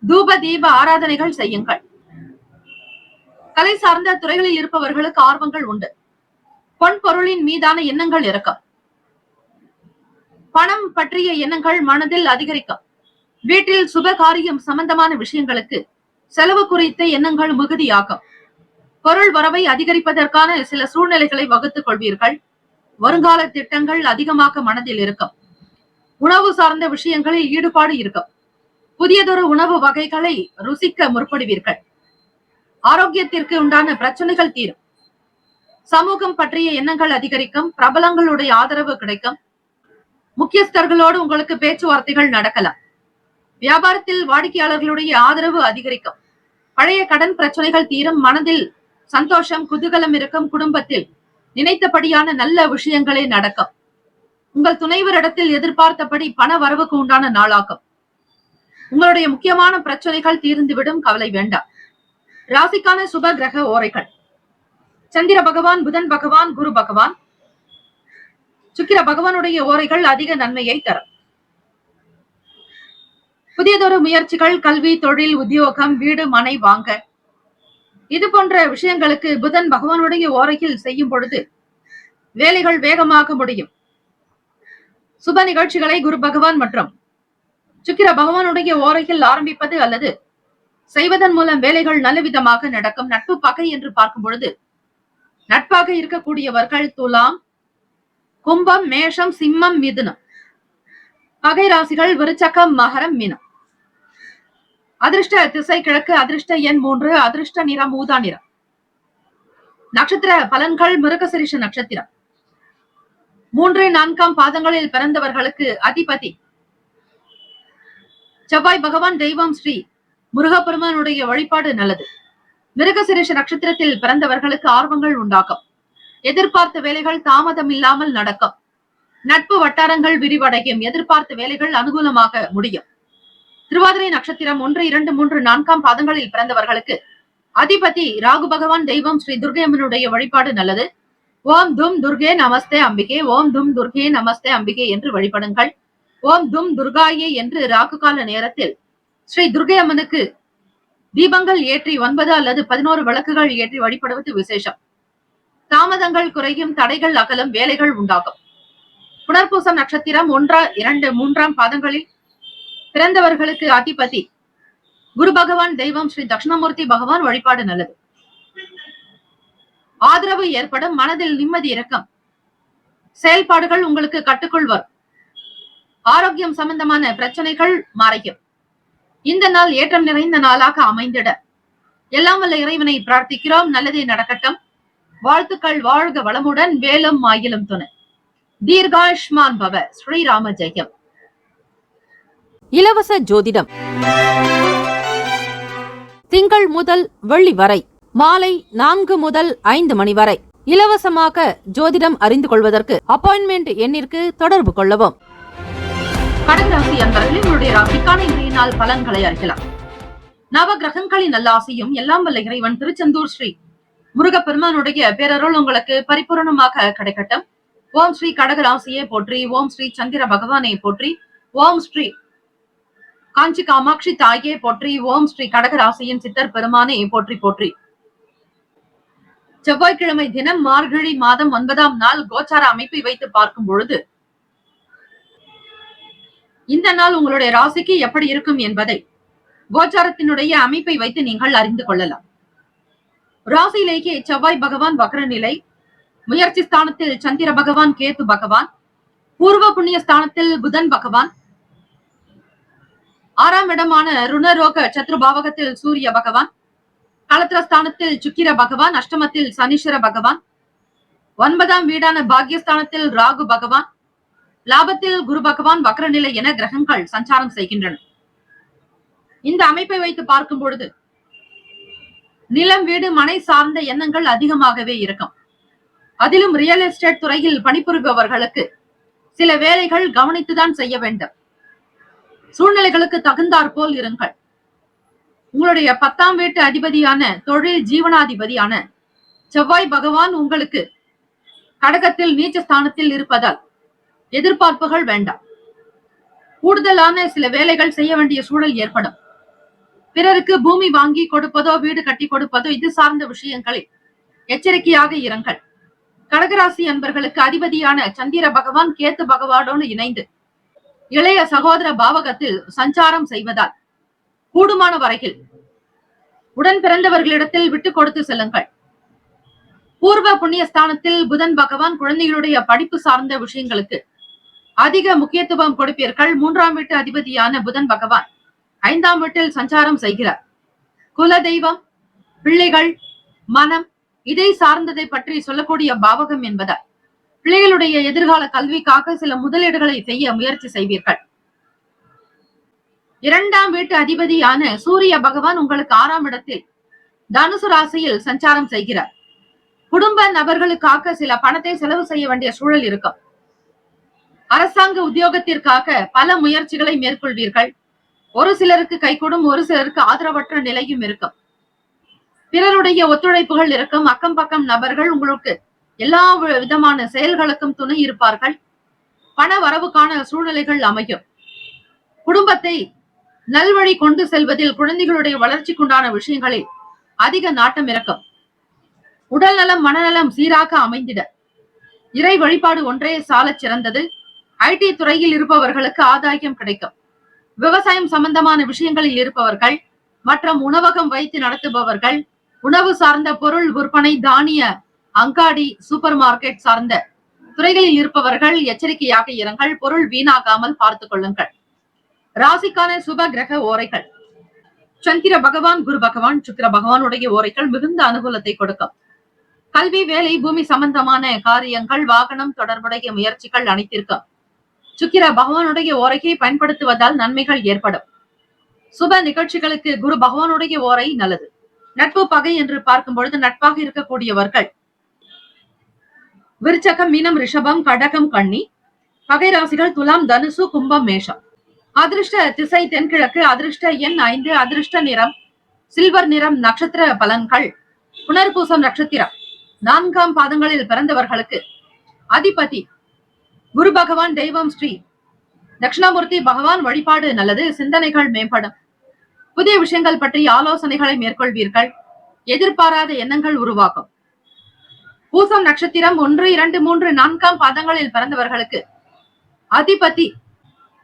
தூப தீப ஆராதனைகள் செய்யுங்கள். கலை சார்ந்த துறைகளில் இருப்பவர்களுக்கு ஆர்வங்கள் உண்டு. பொன் பொருளின் மீதான எண்ணங்கள் இருக்கும். பணம் பற்றிய எண்ணங்கள் மனதில் அதிகரிக்கும். வீட்டில் சுப காரியம் சம்பந்தமான விஷயங்களுக்கு செலவு குறித்த எண்ணங்கள் மிகுதியாகும். பொருள் வரவை அதிகரிப்பதற்கான சில சூழ்நிலைகளை வகுத்துக் கொள்வீர்கள். வருங்கால திட்டங்கள் அதிகமாக மனதில் இருக்கும். உணவு சார்ந்த விஷயங்களில் ஈடுபாடு இருக்கும். புதியதொரு உணவு வகைகளை ருசிக்க முற்படுவீர்கள். ஆரோக்கியத்திற்கு உண்டான பிரச்சனைகள் தீரும். சமூகம் பற்றிய எண்ணங்கள் அதிகரிக்கும். பிரபலங்களுடைய ஆதரவு கிடைக்கும். முக்கியஸ்தர்களோடு உங்களுக்கு பேச்சுவார்த்தைகள் நடக்கலாம். வியாபாரத்தில் வாடிக்கையாளர்களுடைய ஆதரவு அதிகரிக்கும். பழைய கடன் பிரச்சனைகள் தீரும். மனதில் சந்தோஷம் குதூகலம் இருக்கும். குடும்பத்தில் நினைத்தபடியான நல்ல விஷயங்களே நடக்கும். உங்கள் துணைவரிடத்தில் எதிர்பார்த்தபடி பண வரவுக்கு உண்டான நாளாகும். உங்களுடைய முக்கியமான பிரச்சனைகள் தீர்ந்துவிடும். கவலை வேண்டாம். ராசிக்கான சுப கிரக ஓரைகள்: சந்திர பகவான், புதன் பகவான், குரு பகவான், சுக்கிர பகவானுடைய ஓரைகள் அதிக நன்மையை தரும். புதியதொரு முயற்சிகள், கல்வி, தொழில், உத்தியோகம், வீடு மனை வாங்க, இது போன்ற விஷயங்களுக்கு புதன் பகவானுடைய ஓரையில் செய்யும் பொழுது வேலைகள் வேகமாக முடியும். சுப நிகழ்ச்சிகளை குரு பகவான் மற்றும் சுக்கிர பகவானுடைய ஓரையில் ஆரம்பிப்பது அல்லது செய்வதன் மூலம் வேலைகள் நல்ல விதமாக நடக்கும். நட்பு பகை என்று பார்க்கும் பொழுது நட்பாக இருக்கக்கூடியவர்கள் துலாம், கும்பம், மேஷம், சிம்மம், மிதுனம். பகை ராசிகள் விருச்சகம், மகரம், மீனம். அதிர்ஷ்ட திசை கிழக்கு. அதிர்ஷ்ட எண் 3. அதிர்ஷ்ட நிறம் ஊதா நிறம். நட்சத்திர பலன்கள்: மிருகசிரிஷ நட்சத்திரம். 3, 4 பாதங்களில் பிறந்தவர்களுக்கு அதிபதி செவ்வாய் பகவான். தெய்வம் ஸ்ரீ முருகப்பெருமானுடைய வழிபாடு நல்லது. மிருகசிரிஷ நட்சத்திரத்தில் பிறந்தவர்களுக்கு ஆர்வங்கள் உண்டாகும். எதிர்பார்த்த வேலைகள் தாமதம் இல்லாமல் நடக்கும். நட்பு வட்டாரங்கள் விரிவடையும். எதிர்பார்த்த வேலைகள் அனுகூலமாக முடியும். திருவாதிரை நட்சத்திரம் 1, 2, 3, 4 பாதங்களில் பிறந்தவர்களுக்கு அதிபதி ராகு பகவான். தெய்வம் ஸ்ரீ துர்க்கை அம்மனுடைய வழிபாடு நல்லது. ஓம் தும் துர்கே நமஸ்தே அம்பிகே, ஓம் தும் துர்கே நமஸ்தே அம்பிகே என்று வழிபடுங்கள். ஓம் தும் துர்காயே என்று ராகு கால நேரத்தில் ஸ்ரீ துர்க்கை அம்மனுக்கு தீபங்கள் ஏற்றி 9 அல்லது 11 விளக்குகள் ஏற்றி வழிபடுவது விசேஷம். தாமதங்கள் குறையும். தடைகள் அகலும். வேலைகள் உண்டாகும். புனர்பூசம் நட்சத்திரம் 1, 2, 3 பாதங்களில் பிறந்தவர்களுக்கு அதிபதி குரு பகவான். தெய்வம் ஸ்ரீ தட்சிணாமூர்த்தி பகவான். வழிபாடு நல்லது. ஆதரவு ஏற்படும். மனதில் நிம்மதி இருக்கும். செயல்பாடுகள் உங்களுக்கு கட்டுக்குள் வரும். ஆரோக்கியம் சம்பந்தமான பிரச்சனைகள் மறையும். இந்த நாள் ஏற்றம் நிறைந்த நாளாக அமைந்திட எல்லாம் வல்ல இறைவனை பிரார்த்திக்கிறோம். நல்லதே நடக்கட்டும். வாழ்த்துக்கள். வாழ்க வளமுடன். வேலும் மாயிலும் துணை. தீர்காயுஷ்மான் பவ. ஸ்ரீராம ஜெயம். இலவச ஜோதிடம் திங்கள் முதல் வெள்ளி வரை மாலை 4 முதல் 5 மணி வரை இலவசமாக ஜோதிடம் அறிந்து கொள்வதற்கு அப்பாயின்மெண்ட் எண்ணிற்கு தொடர்பு கொள்ளவும். கடகராசி அன்பர்களே, உங்களுடைய ராசிக்கான இன்றைய நாள் பலன்களை அறியலாம். நவ கிரகங்களின் நல்லாசியும் எல்லாம் வல்ல இறைவன் திருச்செந்தூர் ஸ்ரீ முருகப்பெருமானுடைய பேரருள் உங்களுக்கு பரிபூரணமாக கிடைக்கட்டும். ஓம் ஸ்ரீ கடகராசியை போற்றி. ஓம் ஸ்ரீ சந்திர பகவானை போற்றி. ஓம் ஸ்ரீ காஞ்சி காமாட்சி தாயே போற்றி. ஓம் ஸ்ரீ கடகராசியின் சித்தர் பெருமானை போற்றி போற்றி. செவ்வாய்க்கிழமை தினம் மார்கழி மாதம் 9ஆம் நாள் கோச்சார அமைப்பை வைத்து பார்க்கும் பொழுது இந்த நாள் உங்களுடைய ராசிக்கு எப்படி இருக்கும் என்பதை கோச்சாரத்தினுடைய அமைப்பை வைத்து நீங்கள் அறிந்து கொள்ளலாம். ராசியிலேயே செவ்வாய் பகவான் வக்ர நிலை, முயற்சி ஸ்தானத்தில் சந்திர பகவான், கேது பகவான், பூர்வ புண்ணிய ஸ்தானத்தில் புதன் பகவான், ஆறாம் இடமான ருணரோக சத்ருபாவகத்தில் சூரிய பகவான், களத்திரஸ்தானத்தில் சுக்கிர பகவான், அஷ்டமத்தில் சனீஸ்வர பகவான், 9ஆம் வீடான பாக்யஸ்தானத்தில் ராகு பகவான், லாபத்தில் குரு பகவான் வக்ரநிலை என கிரகங்கள் சஞ்சாரம் செய்கின்றன. இந்த அமைப்பை வைத்து பார்க்கும் பொழுது நிலம், வீடு, மனை சார்ந்த எண்ணங்கள் அதிகமாகவே இருக்கும். அதிலும் ரியல் எஸ்டேட் துறையில் பணிபுரிபவர்களுக்கு சில வேலைகள் கவனித்துதான் செய்ய வேண்டும். சூழ்நிலைகளுக்கு தகுந்தாற்போல் இருங்கள். உங்களுடைய 10ஆம் வீட்டு அதிபதியான தொழில் ஜீவனாதிபதியான செவ்வாய் பகவான் உங்களுக்கு கடகத்தில் நீச்ச ஸ்தானத்தில் இருப்பதால் எதிர்பார்ப்புகள் வேண்டாம். கூடுதலான சில வேலைகள் செய்ய வேண்டிய சூழல் ஏற்படும். பிறருக்கு பூமி வாங்கி கொடுப்பதோ, வீடு கட்டி கொடுப்பதோ, இது சார்ந்த விஷயங்களில் எச்சரிக்கையாக இருங்கள். கடகராசி அன்பர்களுக்கு அதிபதியான சந்திர பகவான் கேத்து பகவானோடு இணைந்து இளைய சகோதர பாவகத்தில் சஞ்சாரம் செய்வதால் கூடுமான வரையில் உடன் பிறந்தவர்களிடத்தில் விட்டுக் கொடுத்து செல்லுங்கள். பூர்வ புண்ணிய ஸ்தானத்தில் புதன் பகவான் குழந்தைகளுடைய படிப்பு சார்ந்த விஷயங்களுக்கு அதிக முக்கியத்துவம் கொடுப்பீர்கள். 3ஆம் வீட்டு அதிபதியான புதன் பகவான் 5ஆம் வீட்டில் சஞ்சாரம் செய்கிறார். குல தெய்வம், பிள்ளைகள், மனம், இதை சார்ந்ததை பற்றி சொல்லக்கூடிய பாவகம் என்பதால் பிள்ளைகளுடைய எதிர்கால கல்விக்காக சில முதலீடுகளை செய்ய முயற்சி செய்வீர்கள். 2ஆம் வீட்டு அதிபதியான சூரிய பகவான் உங்களுக்கு 6ஆம் இடத்தில் தனுசு ராசியில் சஞ்சாரம் செய்கிறார். குடும்ப நபர்களுக்காக சில பணத்தை செலவு செய்ய வேண்டிய சூழல் இருக்கும். அரசாங்க உத்தியோகத்திற்காக பல முயற்சிகளை மேற்கொள்வீர்கள். ஒரு சிலருக்கு கைகூடும், ஒரு சிலருக்கு ஆதரவற்ற நிலையும் இருக்கும். பிறருடைய ஒத்துழைப்புகள் இருக்கும். அக்கம் பக்கம் நபர்கள் உங்களுக்கு எல்லா விதமான செயல்களுக்கும் துணை இருப்பார்கள். பண வரவுக்கான சூழ்நிலைகள் அமையும். குடும்பத்தை நல்வழி கொண்டு செல்வதில் குழந்தைகளுடைய வளர்ச்சிக்குண்டான விஷயங்களில் அதிக நாட்டம் இருக்கும். உடல் நலம், மனநலம் சீராக அமைந்திட இறை வழிபாடு ஒன்றே சாலச் சிறந்தது. ஐடி துறையில் இருப்பவர்களுக்கு ஆதாயம் கிடைக்கும். விவசாயம் சம்பந்தமான விஷயங்களில் இருப்பவர்கள் மற்றும் உணவகம் வைத்து நடத்துபவர்கள், உணவு சார்ந்த பொருள் விற்பனை, தானிய அங்காடி, சூப்பர் மார்க்கெட் சார்ந்த துறைகளில் இருப்பவர்கள் எச்சரிக்கையாக இருங்கள். பொருள் வீணாகாமல் பார்த்துக் கொள்ளுங்கள். ராசிக்கான சுப கிரக ஓரைகள்: சந்திர பகவான், குரு பகவான், சுக்கிர பகவானுடைய ஓரைகள் மிகுந்த அனுகூலத்தை கொடுக்கும். கல்வி, வேலை, பூமி சம்பந்தமான காரியங்கள், வாகனம் தொடர்புடைய முயற்சிகள் அனைத்திற்கும் சுக்கிர பகவானுடைய ஓரையை பயன்படுத்துவதால் நன்மைகள் ஏற்படும். சுப நிகழ்ச்சிகளுக்கு குரு பகவானுடைய ஓரை நல்லது. நட்பு, பகை என்று பார்க்கும் பொழுது நட்பாக இருக்கக்கூடியவர்கள் விருச்சகம், மீனம், ரிஷபம், கடகம், கன்னி. பகை ராசிகள் துலாம், தனுசு, கும்பம், மேஷம். அதிர்ஷ்ட திசை தென்கிழக்கு. அதிர்ஷ்ட எண் 5. அதிர்ஷ்ட நிறம் சில்வர் நிறம். நட்சத்திர பலன்கள்: புனர்பூசம் நட்சத்திரம் 4ஆம் பாதங்களில் பிறந்தவர்களுக்கு அதிபதி குரு பகவான், தெய்வம் ஸ்ரீ தட்சிணாமூர்த்தி பகவான் வழிபாடு நல்லது. சிந்தனைகள் மேம்படும். புதிய விஷயங்கள் பற்றி ஆலோசனைகளை மேற்கொள்வீர்கள். எதிர்பாராத எண்ணங்கள் உருவாகும். பூசம் நட்சத்திரம் 1, 2, 3, 4ஆம் பாதங்களில் பிறந்தவர்களுக்கு அதிபதி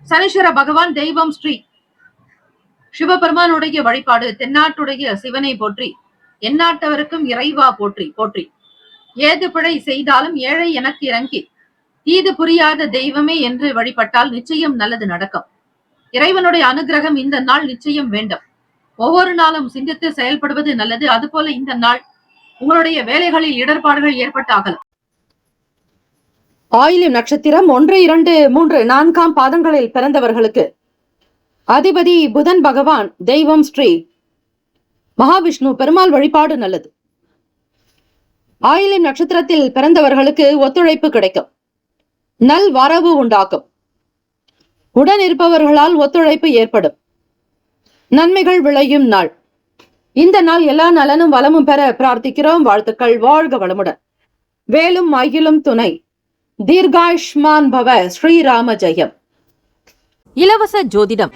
சனீஸ்வர பகவான், தெய்வம் ஸ்ரீ சிவபெருமானுடைய வழிபாடு. தென்னாட்டுடைய சிவனை போற்றி, எந்நாட்டவருக்கும் இறைவா போற்றி போற்றி. ஏது பிழை செய்தாலும் ஏழை எனக்கு இறங்கி தீது புரியாத தெய்வமே என்று வழிபட்டால் நிச்சயம் நல்லது நடக்கும். இறைவனுடைய அனுகிரகம் இந்த நாள் நிச்சயம் வேண்டும். ஒவ்வொரு நாளும் சிந்தித்து செயல்படுவது நல்லது. அதுபோல இந்த நாள் உங்களுடைய வேலைகளில் இடர்பாடுகள் ஏற்பட்டாகலாம். ஆயில்யம் நட்சத்திரம் 1, 2, 3, 4ஆம் பாதங்களில் பிறந்தவர்களுக்கு அதிபதி புதன் பகவான், தெய்வம் ஸ்ரீ மகாவிஷ்ணு பெருமாள் வழிபாடு நல்லது. ஆயில்யம் நட்சத்திரத்தில் பிறந்தவர்களுக்கு ஒத்துழைப்பு கிடைக்கும். நல் வரவு உண்டாக்கும். உடன் இருப்பவர்களால் ஒத்துழைப்பு ஏற்படும். நன்மைகள் விளையும் நாள். இந்த நாள் எல்லா நலனும் வளமும் பெற பிரார்த்திக்கிறோம். வாழ்த்துக்கள். வாழ்க வளமுடன். வேலும் மயிலும் துணை. தீர்காயுஷ்மான் பவ. ஸ்ரீராம ஜெயம். இலவச ஜோதிடம்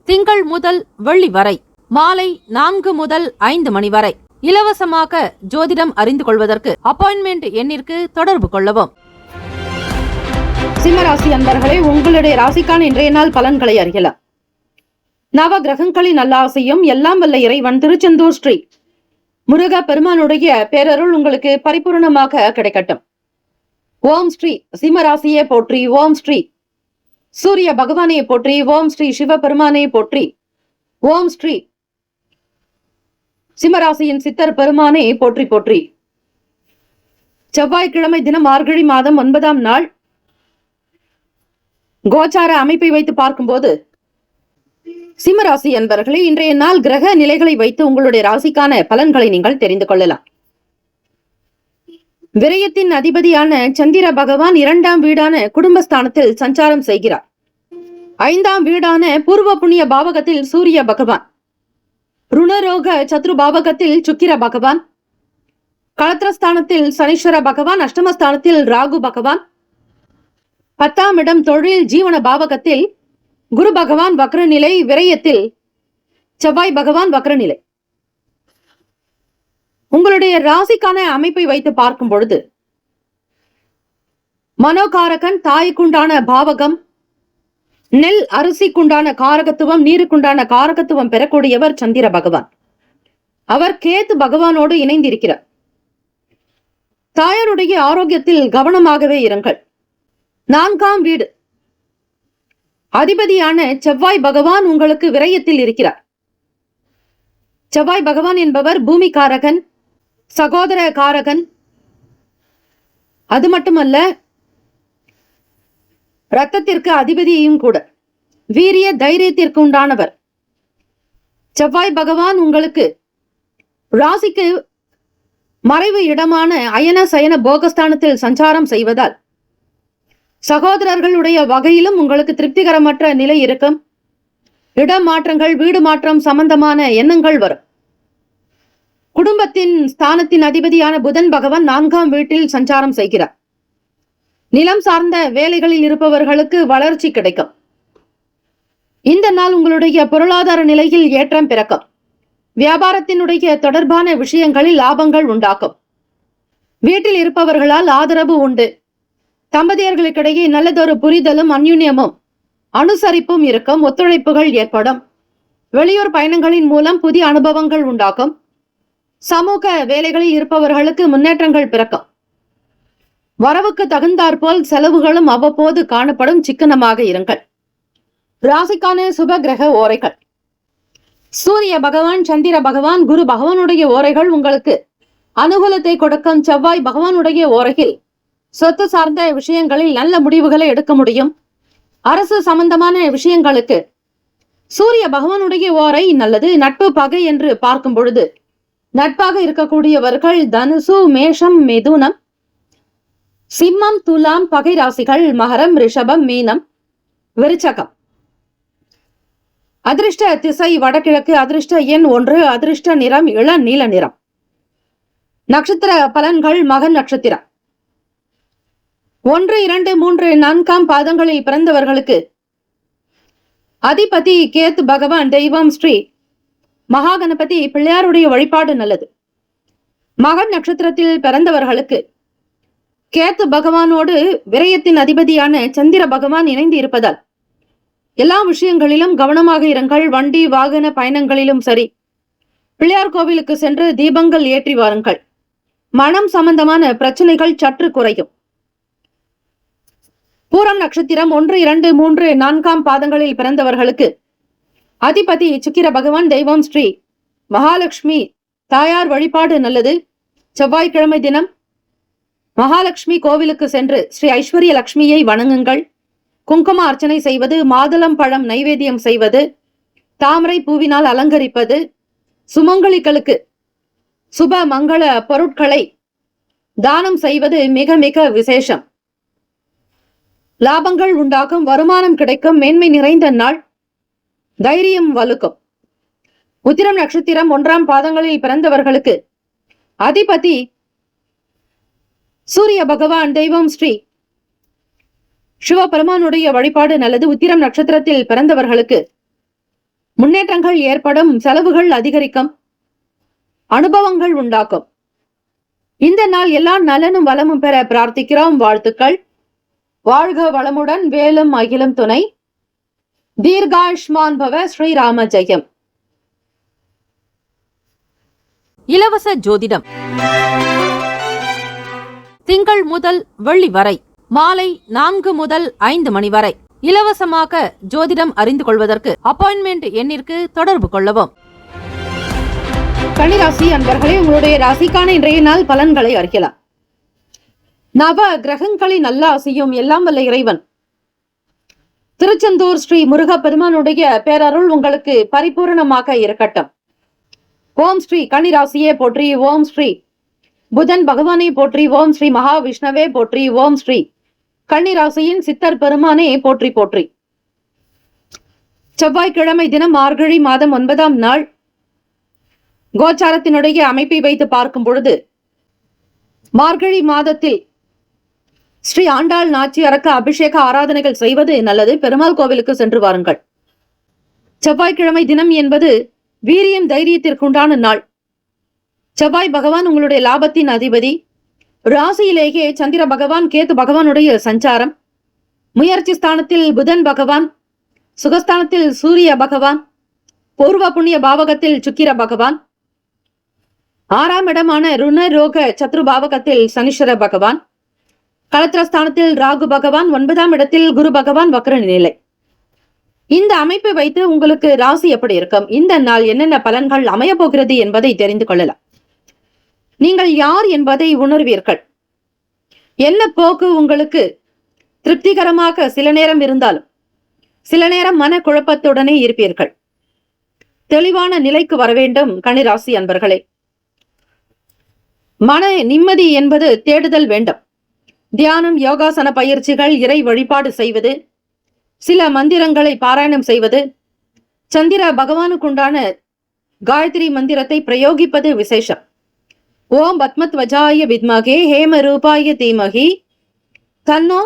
திங்கள் முதல் வெள்ளி வரை மாலை 4 முதல் 5 மணி வரை இலவசமாக ஜோதிடம் அறிந்து கொள்வதற்கு அப்பாயின்மெண்ட் எண்ணிற்கு தொடர்பு கொள்ளவும். சிம்மராசி அன்பர்களே, உங்களுடைய ராசிக்கான இன்றைய நாள் பலன்களை அறியலாம். நவ கிரகங்களின் நல்லாசையும் எல்லாம் வல்ல இறைவன் திருச்செந்தூர் ஸ்ரீ முருக பெருமானுடைய பேரருள் உங்களுக்கு பரிபூர்ணமாக கிடைக்கட்டும். ஓம் ஸ்ரீ சிம்மராசியே போற்றி. ஓம் ஸ்ரீ சூரிய பகவானை போற்றி. ஓம் ஸ்ரீ சிவபெருமானை போற்றி. ஓம் ஸ்ரீ சிம்மராசியின் சித்தர் பெருமானை போற்றி போற்றி. செவ்வாய்க்கிழமை தினம் மார்கழி மாதம் 9ஆம் நாள் கோச்சார அமைப்பை வைத்து பார்க்கும்போது சிம்மராசி என்பவர்களே, இன்றைய நாள் கிரக நிலைகளை வைத்து உங்களுடைய ராசிக்கான பலன்களை நீங்கள் தெரிந்து கொள்ளலாம். விரயத்தின் அதிபதியான சந்திர பகவான் 2ஆம் வீடான குடும்பஸ்தானத்தில் சஞ்சாரம் செய்கிறார். 5ஆம் வீடான பூர்வ புண்ணிய பாவகத்தில் சூரிய பகவான், ருணரோக சத்ரு பாவகத்தில் சுக்கிர பகவான், களத்திரஸ்தானத்தில் சனீஸ்வர பகவான், அஷ்டமஸ்தானத்தில் ராகு பகவான், 10ஆம் இடம் தொழில் ஜீவன பாவகத்தில் குரு பகவான் வக்ரநிலை, விரயத்தில் செவ்வாய் பகவான் வக்ரநிலை. உங்களுடைய ராசிக்கான அமைப்பை வைத்து பார்க்கும் பொழுது மனோகாரகன் தாய்க்குண்டான பாவகம், நெல் அரிசிக்குண்டான காரகத்துவம், நீருக்குண்டான காரகத்துவம் பெறக்கூடியவர் சந்திர பகவான். அவர் கேத்து பகவானோடு இணைந்திருக்கிறார். தாயாருடைய ஆரோக்கியத்தில் கவனமாகவே இருங்கள். 4ஆம் வீடு அதிபதியான செவ்வாய் பகவான் உங்களுக்கு விரயத்தில் இருக்கிறார். செவ்வாய் பகவான் என்பவர் பூமி காரகன், சகோதர காரகன். அது மட்டுமல்ல, இரத்தத்திற்கு அதிபதியையும் கூட. வீரிய தைரியத்திற்கு உண்டானவர் செவ்வாய் பகவான். உங்களுக்கு ராசிக்கு மறைவு இடமான அயன சயன போகஸ்தானத்தில் சஞ்சாரம் செய்வதால் சகோதரர்களுடைய வகையிலும் உங்களுக்கு திருப்திகரமற்ற நிலை இருக்கும். இடம் மாற்றங்கள், வீடு மாற்றம் சம்பந்தமான எண்ணங்கள் வரும். குடும்பத்தின் ஸ்தானத்தின் அதிபதியான புதன் பகவான் 4ஆம் வீட்டில் சஞ்சாரம் செய்கிறார். நிலம் சார்ந்த வேலைகளில் இருப்பவர்களுக்கு வளர்ச்சி கிடைக்கும். இந்த நாள் உங்களுடைய பொருளாதார நிலையில் ஏற்றம் பிறக்கும். வியாபாரத்தினுடைய தொடர்பான விஷயங்களில் லாபங்கள் உண்டாக்கும். வீட்டில் இருப்பவர்களால் ஆதரவு உண்டு. தம்பதியர்களுக்கிடையே நல்லதொரு புரிதலும் அந்யுன்யமும் அனுசரிப்பும் இருக்கும். ஒத்துழைப்புகள் ஏற்படும். வெளியூர் பயணங்களின் மூலம் புதிய அனுபவங்கள் உண்டாகும். சமூக வேலைகளில் இருப்பவர்களுக்கு முன்னேற்றங்கள் பிறக்கும். வரவுக்கு தகுந்தாற்போல் செலவுகளும் அவ்வப்போது காணப்படும். சிக்கனமாக இருங்கள். ராசிக்கான சுப கிரக ஓரைகள். சூரிய பகவான், சந்திர பகவான், குரு பகவானுடைய ஓரைகள் உங்களுக்கு அனுகூலத்தை கொடுக்கும். செவ்வாய் பகவானுடைய ஓரையில் சொத்து சார்ந்த விஷயங்களில் நல்ல முடிவுகளை எடுக்க முடியும். அரசு சம்பந்தமான விஷயங்களுக்கு சூரிய பகவானுடைய ஓரை நல்லது. நட்பு பகை என்று பார்க்கும் பொழுது நட்பாக இருக்கக்கூடியவர்கள் தனுசு, மேஷம், மிதுனம், சிம்மம், துலாம். பகை ராசிகள் மகரம், ரிஷபம், மீனம், விருச்சகம். அதிர்ஷ்ட திசை வடகிழக்கு. அதிர்ஷ்ட எண் 1. அதிர்ஷ்ட நிறம் இளநீல நிறம். நட்சத்திர பலன்கள். மகன் நட்சத்திரம் 1, 2, 3, 4ஆம் பாதங்களில் பிறந்தவர்களுக்கு அதிபதி கேத்து பகவான். தெய்வம் ஸ்ரீ மகாகணபதி பிள்ளையாருடைய வழிபாடு நல்லது. மகன் நட்சத்திரத்தில் பிறந்தவர்களுக்கு கேத்து பகவானோடு விரயத்தின் அதிபதியான சந்திர பகவான் இணைந்து இருப்பதால் எல்லா விஷயங்களிலும் கவனமாக இருங்கள். வண்டி வாகன பயணங்களிலும் சரி, பிள்ளையார் கோவிலுக்கு சென்று தீபங்கள் ஏற்றி வாருங்கள். மனம் சம்பந்தமான பிரச்சனைகள் சற்று குறையும். பூரம் நட்சத்திரம் 1, 2, 3, 4ஆம் பாதங்களில் பிறந்தவர்களுக்கு அதிபதி சுக்கிர பகவான். தெய்வம் ஸ்ரீ மகாலட்சுமி தாயார் வழிபாடு நல்லது. செவ்வாய்க்கிழமை தினம் மகாலட்சுமி கோவிலுக்கு சென்று ஸ்ரீ ஐஸ்வர்ய லட்சுமியை வணங்குங்கள். குங்கும அர்ச்சனை செய்வது, மாதுளம் பழம் நைவேத்தியம் செய்வது, தாமரை பூவினால் அலங்கரிப்பது, சுமங்கலிகளுக்கு சுப மங்கள பொருட்களை தானம் செய்வது மிக மிக விசேஷம். லாபங்கள் உண்டாகும். வருமானம் கிடைக்கும். மேன்மை நிறைந்த நாள். தைரியம் வலுக்கும். உத்திரம் நட்சத்திரம் 1ஆம் பாதங்களில் பிறந்தவர்களுக்கு அதிபதி சூரிய பகவான். தெய்வம் ஸ்ரீ சிவபெருமானுடைய வழிபாடு நல்லது. உத்திரம் நட்சத்திரத்தில் பிறந்தவர்களுக்கு முன்னேற்றங்கள் ஏற்படும். செலவுகள் அதிகரிக்கும். அனுபவங்கள் உண்டாக்கும். இந்த நாள் எல்லா நலனும் வளமும் பெற பிரார்த்திக்கிறோம். வாழ்த்துக்கள். வாழ்க வளமுடன். வேலும் அகிலும் துணை. தீர்காயுஷ்மான் பவ. ஸ்ரீராம ஜெயம். இலவச ஜோதிடம் திங்கள் முதல் வெள்ளி வரை மாலை 4 முதல் 5 மணி வரை. இலவசமாக ஜோதிடம் அறிந்து கொள்வதற்கு அப்பாயின்மெண்ட் எண்ணிற்கு தொடர்பு கொள்ளவும். கன்னிராசி அன்பர்களே, உங்களுடைய ராசிக்கான இன்றைய நாள் பலன்களை அறியலாம். நவ கிரகங்களின் நல்ல ஆசையும் எல்லாம் வல்ல இறைவன் திருச்செந்தூர் ஸ்ரீ முருகப்பெருமானுடைய பேரருள் உங்களுக்கு பரிபூரணமாக இருக்கட்டும். ஓம் ஸ்ரீ கன்னிராசியே போற்றி, ஓம் ஸ்ரீ புதன் பகவானை போற்றி, ஓம் ஸ்ரீ மகாவிஷ்ணவே போற்றி, ஓம் ஸ்ரீ கன்னிராசியின் சித்தர் பெருமானே போற்றி போற்றி. செவ்வாய்க்கிழமை தினம் மார்கழி மாதம் 9ஆம் நாள் கோச்சாரத்தினுடைய அமைப்பை வைத்து பார்க்கும் பொழுது மார்கழி மாதத்தில் ஸ்ரீ ஆண்டாள் நாச்சியாருக்கு அபிஷேக ஆராதனைகள் செய்வது நல்லது. பெருமாள் கோவிலுக்கு சென்று வாருங்கள். செவ்வாய்க்கிழமை தினம் என்பது வீரியம் தைரியத்திற்குண்டான நாள். செவ்வாய் பகவான் உங்களுடைய லாபத்தின் அதிபதி. ராசியிலேயே சந்திர பகவான் கேது பகவானுடைய சஞ்சாரம். முயற்சி ஸ்தானத்தில் புதன் பகவான், சுகஸ்தானத்தில் சூரிய பகவான், பூர்வ புண்ணிய பாவகத்தில் சுக்கிர பகவான், 6ஆம் இடமான ருண ரோக சத்ரு பாவகத்தில் சனீஸ்வர பகவான், களத்திரஸ்தானத்தில் ராகு பகவான், 9ஆம் இடத்தில் குரு பகவான் வக்ர நிலை. இந்த அமைப்பை வைத்து உங்களுக்கு ராசி எப்படி இருக்கும், இந்த நாள் என்னென்ன பலன்கள் அமைய போகிறது என்பதை தெரிந்து கொள்ளலாம். நீங்கள் யார் என்பதை உணர்வீர்கள். என்ன போக்கு உங்களுக்கு திருப்திகரமாக சில நேரம் இருந்தாலும் சில நேரம் மன குழப்பத்துடனே இருப்பீர்கள். தெளிவான நிலைக்கு வர வேண்டும் கன்னிராசி அன்பர்களே. மன நிம்மதி என்பது தேடுதல் வேண்டும். தியானம், யோகாசன பயிற்சிகள், இறை வழிபாடு செய்வது, சில மந்திரங்களை பாராயணம் செய்வது, சந்திர பகவானுக்குண்டான காயத்ரி மந்திரத்தை பிரயோகிப்பது விசேஷம். ஓம் பத்மத்வஜாய வித்மகே ஹேம ரூபாய தீமகி தன்னோ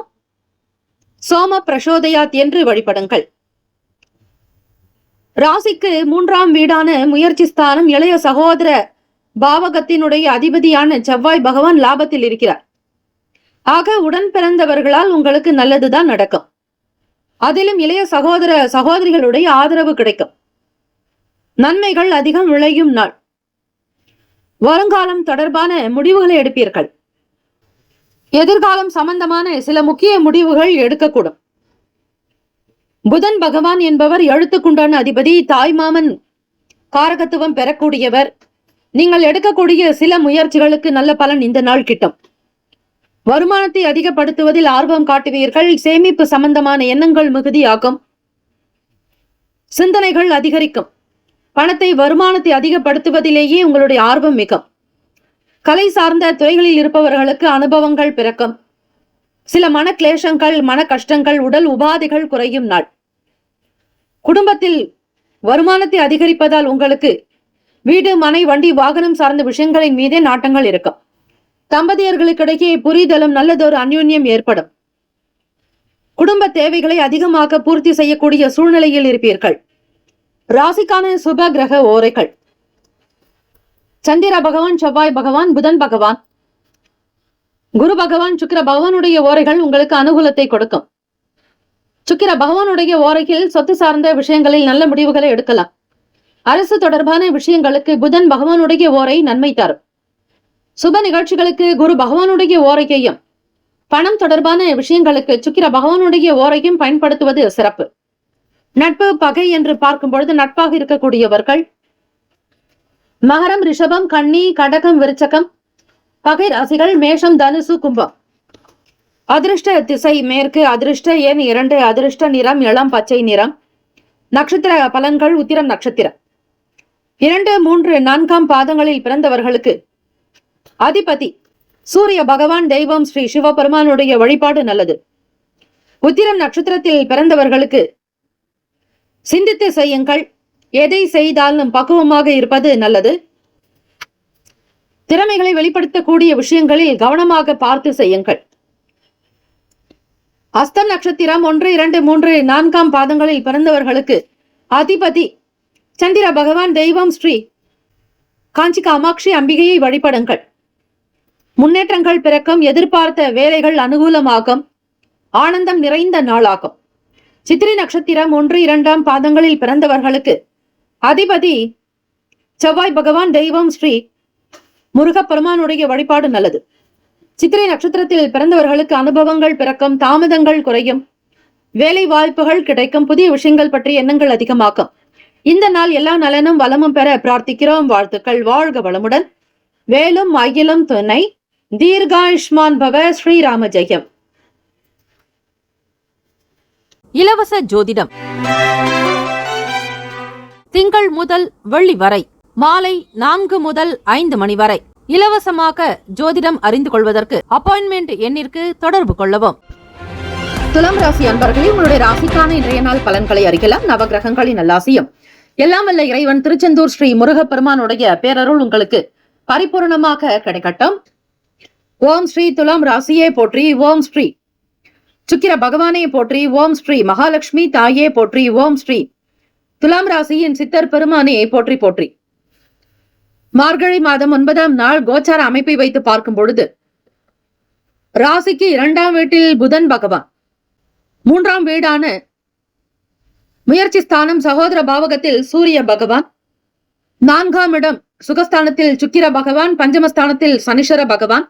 சோம பிரசோதயாத் என்று வழிபடுங்கள். ராசிக்கு 3ஆம் வீடான முயற்சி ஸ்தானம் இளைய சகோதர பாவகத்தினுடைய அதிபதியான செவ்வாய் பகவான் லாபத்தில் இருக்கிறார். ஆக உடன் பிறந்தவர்களால் உங்களுக்கு நல்லதுதான் நடக்கும். அதிலும் இளைய சகோதர சகோதரிகளுடைய ஆதரவு கிடைக்கும். நன்மைகள் அதிகம் விளையும் நாள். வருங்காலம் தொடர்பான முடிவுகளை எடுப்பீர்கள். எதிர்காலம் சம்பந்தமான சில முக்கிய முடிவுகள் எடுக்கக்கூடும். புதன் பகவான் என்பவர் எழுத்துக்குண்டான அதிபதி, தாய்மாமன் காரகத்துவம் பெறக்கூடியவர். நீங்கள் எடுக்கக்கூடிய சில முயற்சிகளுக்கு நல்ல பலன் இந்த நாள் கிட்டும். வருமானத்தை அதிகப்படுத்துவதில் ஆர்வம் காட்டுவீர்கள். சேமிப்பு சம்பந்தமான எண்ணங்கள் மிகுதியாகும். சிந்தனைகள் அதிகரிக்கும். பணத்தை, வருமானத்தை அதிகப்படுத்துவதிலேயே உங்களுடைய ஆர்வம் மிகும். கலை சார்ந்த துறைகளில் இருப்பவர்களுக்கு அனுபவங்கள் பிறக்கும். சில மன கிளேசங்கள், மன கஷ்டங்கள், உடல் உபாதைகள் குறையும் நாள். குடும்பத்தில் வருமானத்தை அதிகரிப்பதால் உங்களுக்கு வீடு, மனை, வண்டி, வாகனம் சார்ந்த விஷயங்களின் மீதே நாட்டங்கள் இருக்கும். தம்பதியர்களுக்கிடையே புரிதலும் நல்லதொரு அந்யோன்யம் ஏற்படும். குடும்ப தேவைகளை அதிகமாக பூர்த்தி செய்யக்கூடிய சூழ்நிலையில் இருப்பீர்கள். ராசிக்கான சுப கிரக ஓரைகள்: சந்திர பகவான், செவ்வாய் பகவான், புதன் பகவான், குரு பகவான், சுக்கிர பகவானுடைய ஓரைகள் உங்களுக்கு அனுகூலத்தை கொடுக்கும். சுக்கிர பகவானுடைய ஓரையில் சொத்து சார்ந்த விஷயங்களில் நல்ல முடிவுகளை எடுக்கலாம். அரசு தொடர்பான விஷயங்களுக்கு புதன் பகவானுடைய ஓரை நன்மை தரும். சுப நிகழ்ச்சிகளுக்கு குரு பகவானுடைய ஓரையையும், பணம் தொடர்பான விஷயங்களுக்கு சுக்கிர பகவானுடைய ஓரையும் பயன்படுத்துவது சிறப்பு. நட்பு, பகை என்று பார்க்கும் பொழுது நட்பாக இருக்கக்கூடியவர்கள் மகரம், ரிஷபம், கன்னி, கடகம், விருச்சகம் பகை ராசிகள் மேஷம், தனுசு, கும்பம். அதிர்ஷ்ட திசை மேற்கு, அதிர்ஷ்ட எண் 2, அதிர்ஷ்ட நிறம் இளம் பச்சை நிறம். நட்சத்திர பலன்கள்: உத்திரம் நட்சத்திரம். 2, 3, 4ஆம் பாதங்களில் பிறந்தவர்களுக்கு அதிபதி சூரிய பகவான், தெய்வம் ஸ்ரீ சிவபெருமானுடைய வழிபாடு நல்லது. உத்திரம் நட்சத்திரத்தில் பிறந்தவர்களுக்கு சிந்தித்து செய்யுங்கள். எதை செய்தாலும் பக்குவமாக இருப்பது நல்லது. திறமைகளை வெளிப்படுத்தக்கூடிய விஷயங்களில் கவனமாக பார்த்து செய்யுங்கள். அஸ்தம் நட்சத்திரம் 1, 2, 3, 4ஆம் பாதங்களில் பிறந்தவர்களுக்கு அதிபதி சந்திர பகவான், தெய்வம் ஸ்ரீ காஞ்சி காமாட்சி அம்பிகையை வழிபடுங்கள். முன்னேற்றங்கள் பிறக்கும். எதிர்பார்த்த வேலைகள் அனுகூலமாகும். ஆனந்தம் நிறைந்த நாளாகும். சித்திரை நட்சத்திரம் 1, 2ஆம் பாதங்களில் பிறந்தவர்களுக்கு அதிபதி செவ்வாய் பகவான், தெய்வம் ஸ்ரீ முருகப்பெருமானுடைய வழிபாடு நல்லது. சித்திரை நட்சத்திரத்தில் பிறந்தவர்களுக்கு அனுபவங்கள் பிறக்கும். தாமதங்கள் குறையும். வேலை வாய்ப்புகள் கிடைக்கும். புதிய விஷயங்கள் பற்றி எண்ணங்கள் அதிகமாக்கும். இந்த நாள் எல்லா நலனும் வளமும் பெற பிரார்த்திக்கிறோம். வாழ்த்துக்கள். வாழ்க வளமுடன். வேலும் அகிலும் துணை. தீர்காயுஷ்மான் பவ. ஸ்ரீராம ஜெயம். இலவச ஜோதிடம் திங்கள் முதல் வெள்ளி வரை மாலை 4 முதல் 5 மணி வரை இலவசமாக ஜோதிடம் அறிந்து கொள்வதற்கு அப்பாயின்மெண்ட் எண்ணிற்கு தொடர்பு கொள்ளவும். துலாம் ராசி அன்பர்களே, உங்களுடைய ராசிக்கான இன்றைய நாள் பலன்களை அறியலாம். நவகிரகங்களின் நல்லாசியும் எல்லாம் வல்ல இறைவன் திருச்செந்தூர் ஸ்ரீ முருகப்பெருமானுடைய பேரருள் உங்களுக்கு பரிபூர்ணமாக கிடைக்கட்டும். ஓம் ஸ்ரீ துலாம் ராசியே போற்றி. ஓம் ஸ்ரீ சுக்கிர பகவானே போற்றி. ஓம் ஸ்ரீ மகாலட்சுமி தாயே போற்றி. ஓம் ஸ்ரீ துலாம் ராசியின் சித்தர் பெருமானே போற்றி போற்றி. மார்கழி மாதம் 9ஆம் நாள் கோச்சார அமைப்பை வைத்து பார்க்கும் பொழுது ராசிக்கு 2ஆம் வீட்டில் புதன் பகவான், 3ஆம் வீடான முயற்சி ஸ்தானம் சகோதர பாவகத்தில் சூரிய பகவான், 4ஆம் இடம் சுகஸ்தானத்தில் சுக்கிர பகவான், பஞ்சமஸ்தானத்தில் சனிஸ்வர பகவான்,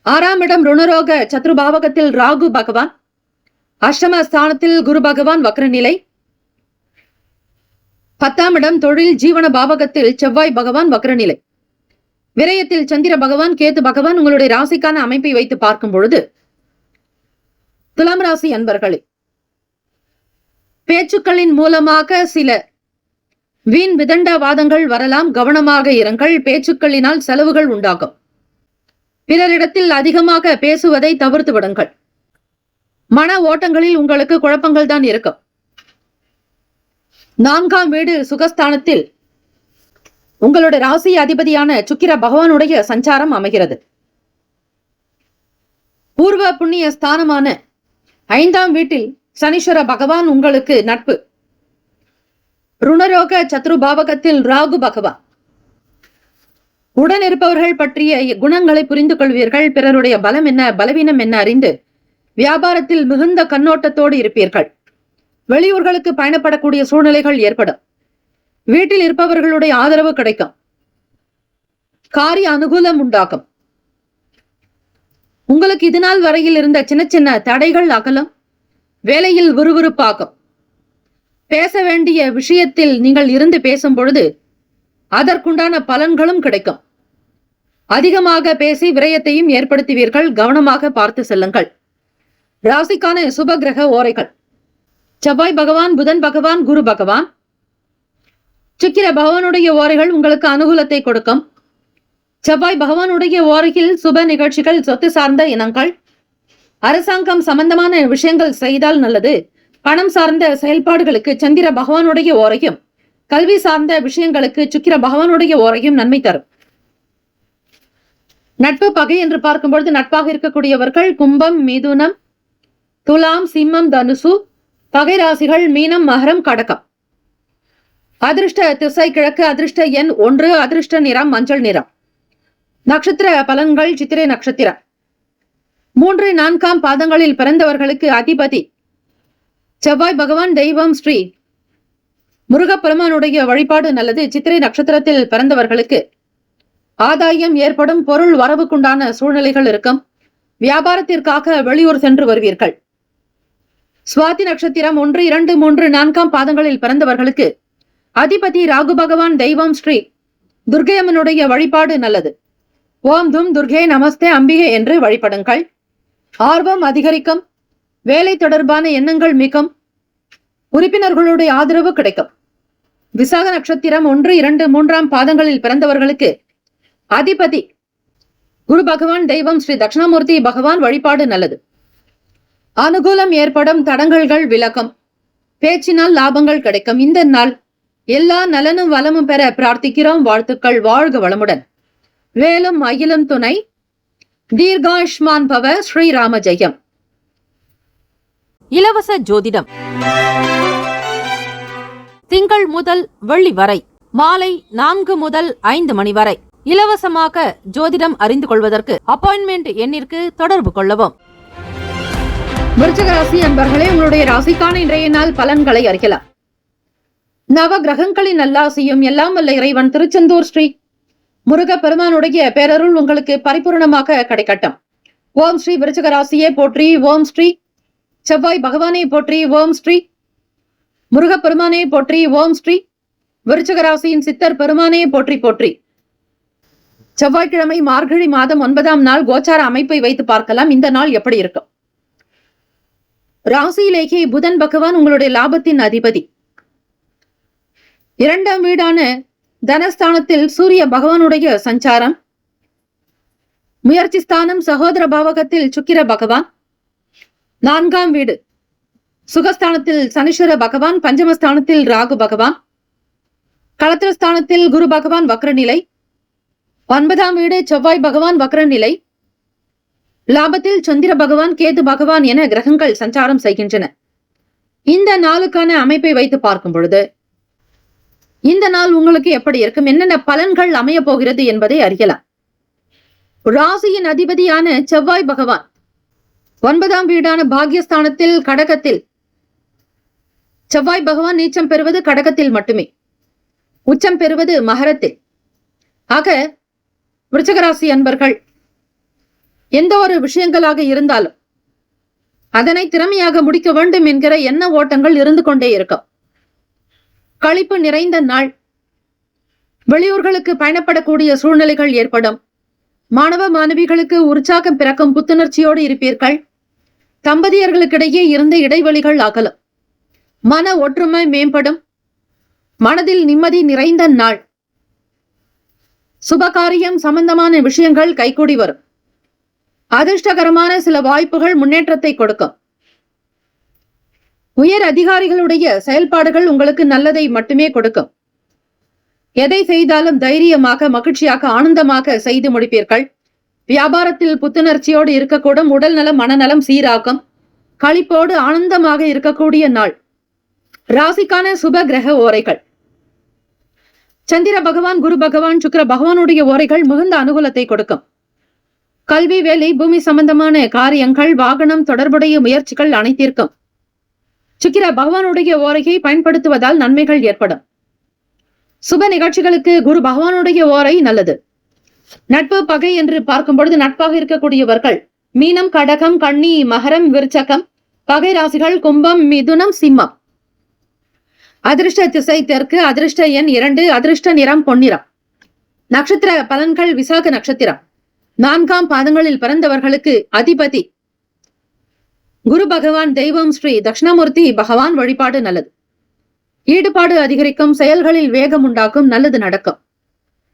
6ஆம் இடம் ருணரோக சத்ரு பாவகத்தில் ராகு பகவான், அஷ்டம ஸ்தானத்தில் குரு பகவான் வக்ரநிலை, 10ஆம் இடம் தொழில் ஜீவன பாவகத்தில் செவ்வாய் பகவான் வக்ரநிலை, விரயத்தில் சந்திர பகவான் கேது பகவான். உங்களுடைய ராசிக்கான அமைப்பை வைத்து பார்க்கும் பொழுது துலாம் ராசி அன்பர்களே, பேச்சுக்களின் மூலமாக சில வீண் விதண்டாவாதங்கள் வரலாம். கவனமாக இருங்கள். பேச்சுக்களினால் செலவுகள் உண்டாகும். பிறரிடத்தில் அதிகமாக பேசுவதை தவிர்த்து விடுங்கள். மன ஓட்டங்களில் உங்களுக்கு குழப்பங்கள் தான் இருக்கும். 4ஆம் வீடு சுகஸ்தானத்தில் உங்களுடைய ராசி அதிபதியான சுக்கிர பகவானுடைய சஞ்சாரம் அமைகிறது. பூர்வ புண்ணிய ஸ்தானமான 5ஆம் வீட்டில் சனீஸ்வர பகவான் உங்களுக்கு நட்பு. ருணரோக சத்ரு பாவகத்தில் ராகு பகவான். உடன் இருப்பவர்கள் பற்றிய குணங்களை புரிந்து கொள்வீர்கள். பிறருடைய பலம் என்ன பலவீனம் என்ன அறிந்து வியாபாரத்தில் மிகுந்த கண்ணோட்டத்தோடு இருப்பீர்கள். வெளியூர்களுக்கு பயணப்படக்கூடிய சூழ்நிலைகள் ஏற்படும். வீட்டில் இருப்பவர்களுடைய ஆதரவு கிடைக்கும். காரிய அனுகூலம் உண்டாகும். உங்களுக்கு இதுநாள் வரையில் இருந்த சின்ன சின்ன தடைகள் அகலும். வேலையில் விறுவிறுப்பாகும். பேச வேண்டிய விஷயத்தில் நீங்கள் இருந்து பேசும் பொழுது அதற்குண்டான பலன்களும் கிடைக்கும். அதிகமாக பேசி விரயத்தையும் ஏற்படுத்துவீர்கள். கவனமாக பார்த்து செல்லுங்கள். ராசிக்கான சுப கிரக ஓரைகள்: செவ்வாய் பகவான், புதன் பகவான், குரு பகவான். சுக்கிர பகவானுடைய ஓரைகள் உங்களுக்கு அனுகூலத்தை கொடுக்கும். செவ்வாய் பகவானுடைய ஓரையில் சுப நிகழ்ச்சிகள், சொத்து சார்ந்த இனங்கள், அரசாங்கம் சம்பந்தமான விஷயங்கள் செய்தால் நல்லது. பணம் சார்ந்த செயல்பாடுகளுக்கு சந்திர பகவானுடைய ஓரையும், கல்வி சார்ந்த விஷயங்களுக்கு சுக்கிர பகவானுடைய ஓரையும் நன்மை தரும். நட்பு பகை என்று பார்க்கும்பொழுது நட்பாக இருக்கக்கூடியவர்கள் கும்பம், மிதுனம், துலாம், சிம்மம், தனுசு. பகை ராசிகள் மீனம், மகரம், கடகம். அதிர்ஷ்ட திசை கிழக்கு. அதிர்ஷ்ட எண் 1. அதிர்ஷ்ட நிறம் மஞ்சள் நிறம். நட்சத்திர பலன்கள்: சித்திரை நட்சத்திரம். 3, 4ஆம் பாதங்களில் பிறந்தவர்களுக்கு அதிபதி செவ்வாய் பகவான். தெய்வம் ஸ்ரீ முருகப்பெருமானுடைய வழிபாடு நல்லது. சித்திரை நட்சத்திரத்தில் பிறந்தவர்களுக்கு ஆதாயம் ஏற்படும். பொருள் வரவுக்குண்டான சூழ்நிலைகள் இருக்கும். வியாபாரத்திற்காக வெளியூர் சென்று வருவீர்கள். சுவாதி நட்சத்திரம் 1, 2, 3, 4ஆம் பாதங்களில் பிறந்தவர்களுக்கு அதிபதி ராகு பகவான். தெய்வம் ஸ்ரீ துர்க்கையம்மனுடைய வழிபாடு நல்லது. ஓம் தும் துர்கே நமஸ்தே அம்பிகை என்று வழிபடுங்கள். ஆர்வம் அதிகரிக்கும். வேலை தொடர்பான எண்ணங்கள் மிகும். உறுப்பினர்களுடைய ஆதரவு கிடைக்கும். விசாக நட்சத்திரம் 1, 2, 3ஆம் பாதங்களில் பிறந்தவர்களுக்கு அதிபதி குரு பகவான். தெய்வம் ஸ்ரீ தட்சிணாமூர்த்தி பகவான். வழிபாடு நல்லது. அனுகூலம் ஏற்படும். தடங்கல்கள் விலகும். பேச்சினால் லாபங்கள் கிடைக்கும். இந்த நாள் எல்லா நலனும் வளமும் பெற பிரார்த்திக்கிறோம். வாழ்த்துக்கள். வாழ்க வளமுடன். வேலும் அகிலும் துணை. தீர்காயுஷ்மான் பவ. ஸ்ரீராம ஜெயம். இலவச ஜோதிடம் திங்கள் முதல் வெள்ளி வரை மாலை 4 முதல் 5 மணி வரை இலவசமாக ஜோதிடம் அறிந்து கொள்வதற்கு அப்பாயின்மெண்ட் எண்ணிற்கு தொடர்பு கொள்ளவும். விருச்சிக ராசி அன்பர்களே, உங்களுடைய ராசிக்கான இன்றைய நாள் பலன்களை அறியலாம். நவ கிரகங்களின் நல்லாசியும் எல்லாம் வல்ல இறைவன் திருச்செந்தூர் ஸ்ரீ முருகப்பெருமானுடைய பேரருள் உங்களுக்கு பரிபூர்ணமாக கிடைக்கட்டும். ஓம் ஸ்ரீ விருச்சிக ராசியே போற்றி. ஓம் ஸ்ரீ செவ்வாய் பகவானை போற்றி ஓம் ஸ்ரீ முருகப்பெருமானை போற்றி ஓம் ஸ்ரீ விருச்சிக ராசியின் சித்தர் பெருமானை போற்றி போற்றி. செவ்வாய்க்கிழமை மார்கழி மாதம் 9ஆம் நாள் கோச்சார அமைப்பை வைத்து பார்க்கலாம். இந்த நாள் எப்படி இருக்கும்? ராசியிலேயே புதன் பகவான் உங்களுடைய லாபத்தின் அதிபதி. 2ஆம் வீடான தனஸ்தானத்தில் சூரிய பகவானுடைய சஞ்சாரம். முயற்சி ஸ்தானம் சகோதர பாவகத்தில் சுக்கிர பகவான். 4ஆம் வீடு சுகஸ்தானத்தில் சனீஸ்வர பகவான். பஞ்சமஸ்தானத்தில் ராகு பகவான். களத்திரஸ்தானத்தில் குரு பகவான் வக்ரநிலை. 9ஆம் வீடு செவ்வாய் பகவான் வக்ரநிலை. லாபத்தில் சந்திர பகவான் கேது பகவான் என கிரகங்கள் சஞ்சாரம் செய்கின்றன. இந்த நாளுக்கான அமைப்பை வைத்து பார்க்கும் பொழுது இந்த நாள் உங்களுக்கு எப்படி இருக்கும், என்னென்ன பலன்கள் அமைய போகிறது என்பதை அறியலாம். ராசியின் அதிபதியான செவ்வாய் பகவான் 9ஆம் வீடான பாக்யஸ்தானத்தில் கடகத்தில். செவ்வாய் பகவான் நீச்சம் பெறுவது கடகத்தில் மட்டுமே, உச்சம் பெறுவது மகரத்தில். ஆக விருச்சிகராசி அன்பர்கள் எந்த ஒரு விஷயங்களாக இருந்தாலும் அதனை திறமையாக முடிக்க வேண்டும் என்கிற எண்ண ஓட்டங்கள் இருந்து கொண்டே இருக்கும். களிப்பு நிறைந்த நாள். வெளியூர்களுக்கு பயணப்படக்கூடிய சூழ்நிலைகள் ஏற்படும். மாணவ மாணவிகளுக்கு உற்சாகம் பிறக்கும். புத்துணர்ச்சியோடு இருப்பீர்கள். தம்பதியர்களுக்கிடையே இருந்த இடைவெளிகள் அகலும். மன ஒற்றுமை மேம்படும். மனதில் நிம்மதி நிறைந்த நாள். சுபகாரியம் சம்பந்தமான விஷயங்கள் கைகூடி வரும். அதிர்ஷ்டகரமான சில வாய்ப்புகள் முன்னேற்றத்தை கொடுக்கும். உயர் அதிகாரிகளுடைய செயல்பாடுகள் உங்களுக்கு நல்லதை மட்டுமே கொடுக்கும். எதை செய்தாலும் தைரியமாக மகிழ்ச்சியாக ஆனந்தமாக செய்து முடிப்பீர்கள். வியாபாரத்தில் புத்துணர்ச்சியோடு இருக்கக்கூடும். உடல் நலம் மனநலம் சீராக்கும். களிப்போடு ஆனந்தமாக இருக்கக்கூடிய நாள். ராசிக்கான சுப கிரக ஓரைகள். சந்திர பகவான் குரு பகவான் சுக்கிர பகவானுடைய ஓரைகள் மிகுந்த அனுகூலத்தை கொடுக்கும். கல்வி வேலை பூமி சம்பந்தமான காரியங்கள் வாகனம் தொடர்புடைய முயற்சிகள் அனைத்திற்கும் சுக்கிர பகவானுடைய ஓரையை பயன்படுத்துவதால் நன்மைகள் ஏற்படும். சுப நிகழ்ச்சிகளுக்கு குரு பகவானுடைய ஓரை நல்லது. நட்பு பகை என்று பார்க்கும் பொழுது நட்பாக இருக்கக்கூடியவர்கள் மீனம் கடகம் கன்னி மகரம் விருச்சகம். பகை ராசிகள் கும்பம் மிதுனம் சிம்மம். அதிர்ஷ்ட திசை தெற்கு. அதிர்ஷ்ட எண் 2. அதிர்ஷ்ட நிறம் பொன்னிறம். நட்சத்திர பலன்கள் விசாக நட்சத்திரம் 4ஆம் பாதங்களில் பிறந்தவர்களுக்கு அதிபதி குரு பகவான். தெய்வம் ஸ்ரீ தட்சிணாமூர்த்தி பகவான் வழிபாடு நல்லது. ஈடுபாடு அதிகரிக்கும். செயல்களில் வேகம் உண்டாக்கும். நல்லது நடக்கும்.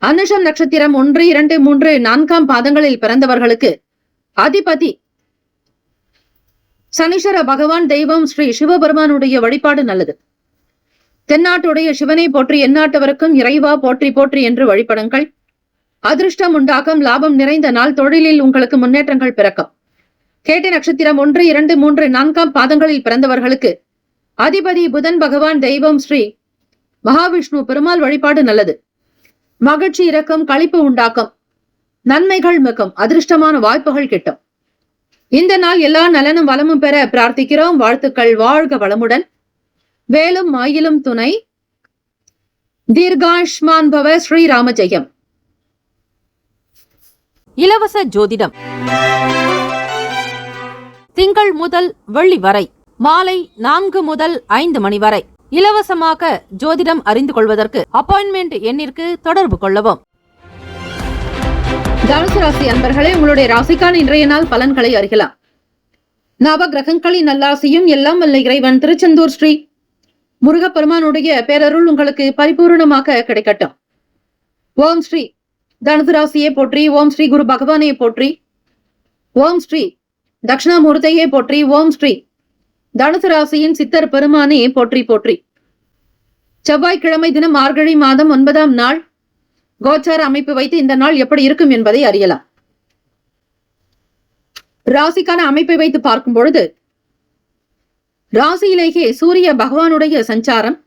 அனுஷம் நட்சத்திரம் 1, 2, 3, 4ஆம் பாதங்களில் பிறந்தவர்களுக்கு அதிபதி சனீஸ்வர பகவான். தெய்வம் ஸ்ரீ சிவபெருமானுடைய வழிபாடு நல்லது. தென்னாட்டுடைய சிவனை போற்றி எந்நாட்டவருக்கும் இறைவா போற்றி போற்றி என்று வழிபடுங்கள். அதிர்ஷ்டம் உண்டாகும். லாபம் நிறைந்த நாள். தொழிலில் உங்களுக்கு முன்னேற்றங்கள் பிறக்கும். கேட்டை நட்சத்திரம் 1, 2, 3, 4ஆம் பாதங்களில் பிறந்தவர்களுக்கு அதிபதி புதன் பகவான். தெய்வம் ஸ்ரீ மகாவிஷ்ணு பெருமாள் வழிபாடு நல்லது. மகிழ்ச்சி இறக்கும். களிப்பு உண்டாக்கும். நன்மைகள் மிகும். அதிர்ஷ்டமான வாய்ப்புகள் கிட்டும். இந்த நாள் எல்லா நலனும் வளமும் பெற பிரார்த்திக்கிறோம். வாழ்த்துக்கள். வாழ்க வளமுடன். வேலும் மாயிலும் துணை. தீர்காஷ்மான் பவ. ஸ்ரீராம ஜெயம். இலவச ஜோதிடம் திங்கள் முதல் வெள்ளி வரை மாலை 4 முதல் 5 மணி வரை இலவசமாக ஜோதிடம் அறிந்து கொள்வதற்கு அப்பாயின்மெண்ட் எண்ணிற்கு தொடர்பு கொள்ளவும். தனுசு ராசி அன்பர்களே, உங்களுடைய ராசிக்கான இன்றைய நாள் பலன்களை அறியலாம். நவ கிரகங்களின் நல்லாசியும் எல்லாம் வல்ல இறைவன் திருச்செந்தூர் ஸ்ரீ முருகப்பெருமானுடைய பேரருள் உங்களுக்கு பரிபூர்ணமாக கிடைக்கட்டும். ஓம் ஸ்ரீ தனுசு ராசியை போற்றி. ஓம் ஸ்ரீ குரு பகவானை போற்றி. ஓம் ஸ்ரீ தட்சிணாமூர்த்தியை போற்றி. ஓம் ஸ்ரீ தனுசு ராசியின் சித்தர் பெருமானை போற்றி போற்றி. செவ்வாய்க்கிழமை தினம் மார்கழி மாதம் 9ஆம் நாள் கோச்சார அமைப்பு வைத்து இந்த நாள் எப்படி இருக்கும் என்பதை அறியலாம். ராசிக்கான அமைப்பை வைத்து பார்க்கும் பொழுது ராசியிலேயே சூரிய பகவானுடைய சஞ்சாரம்.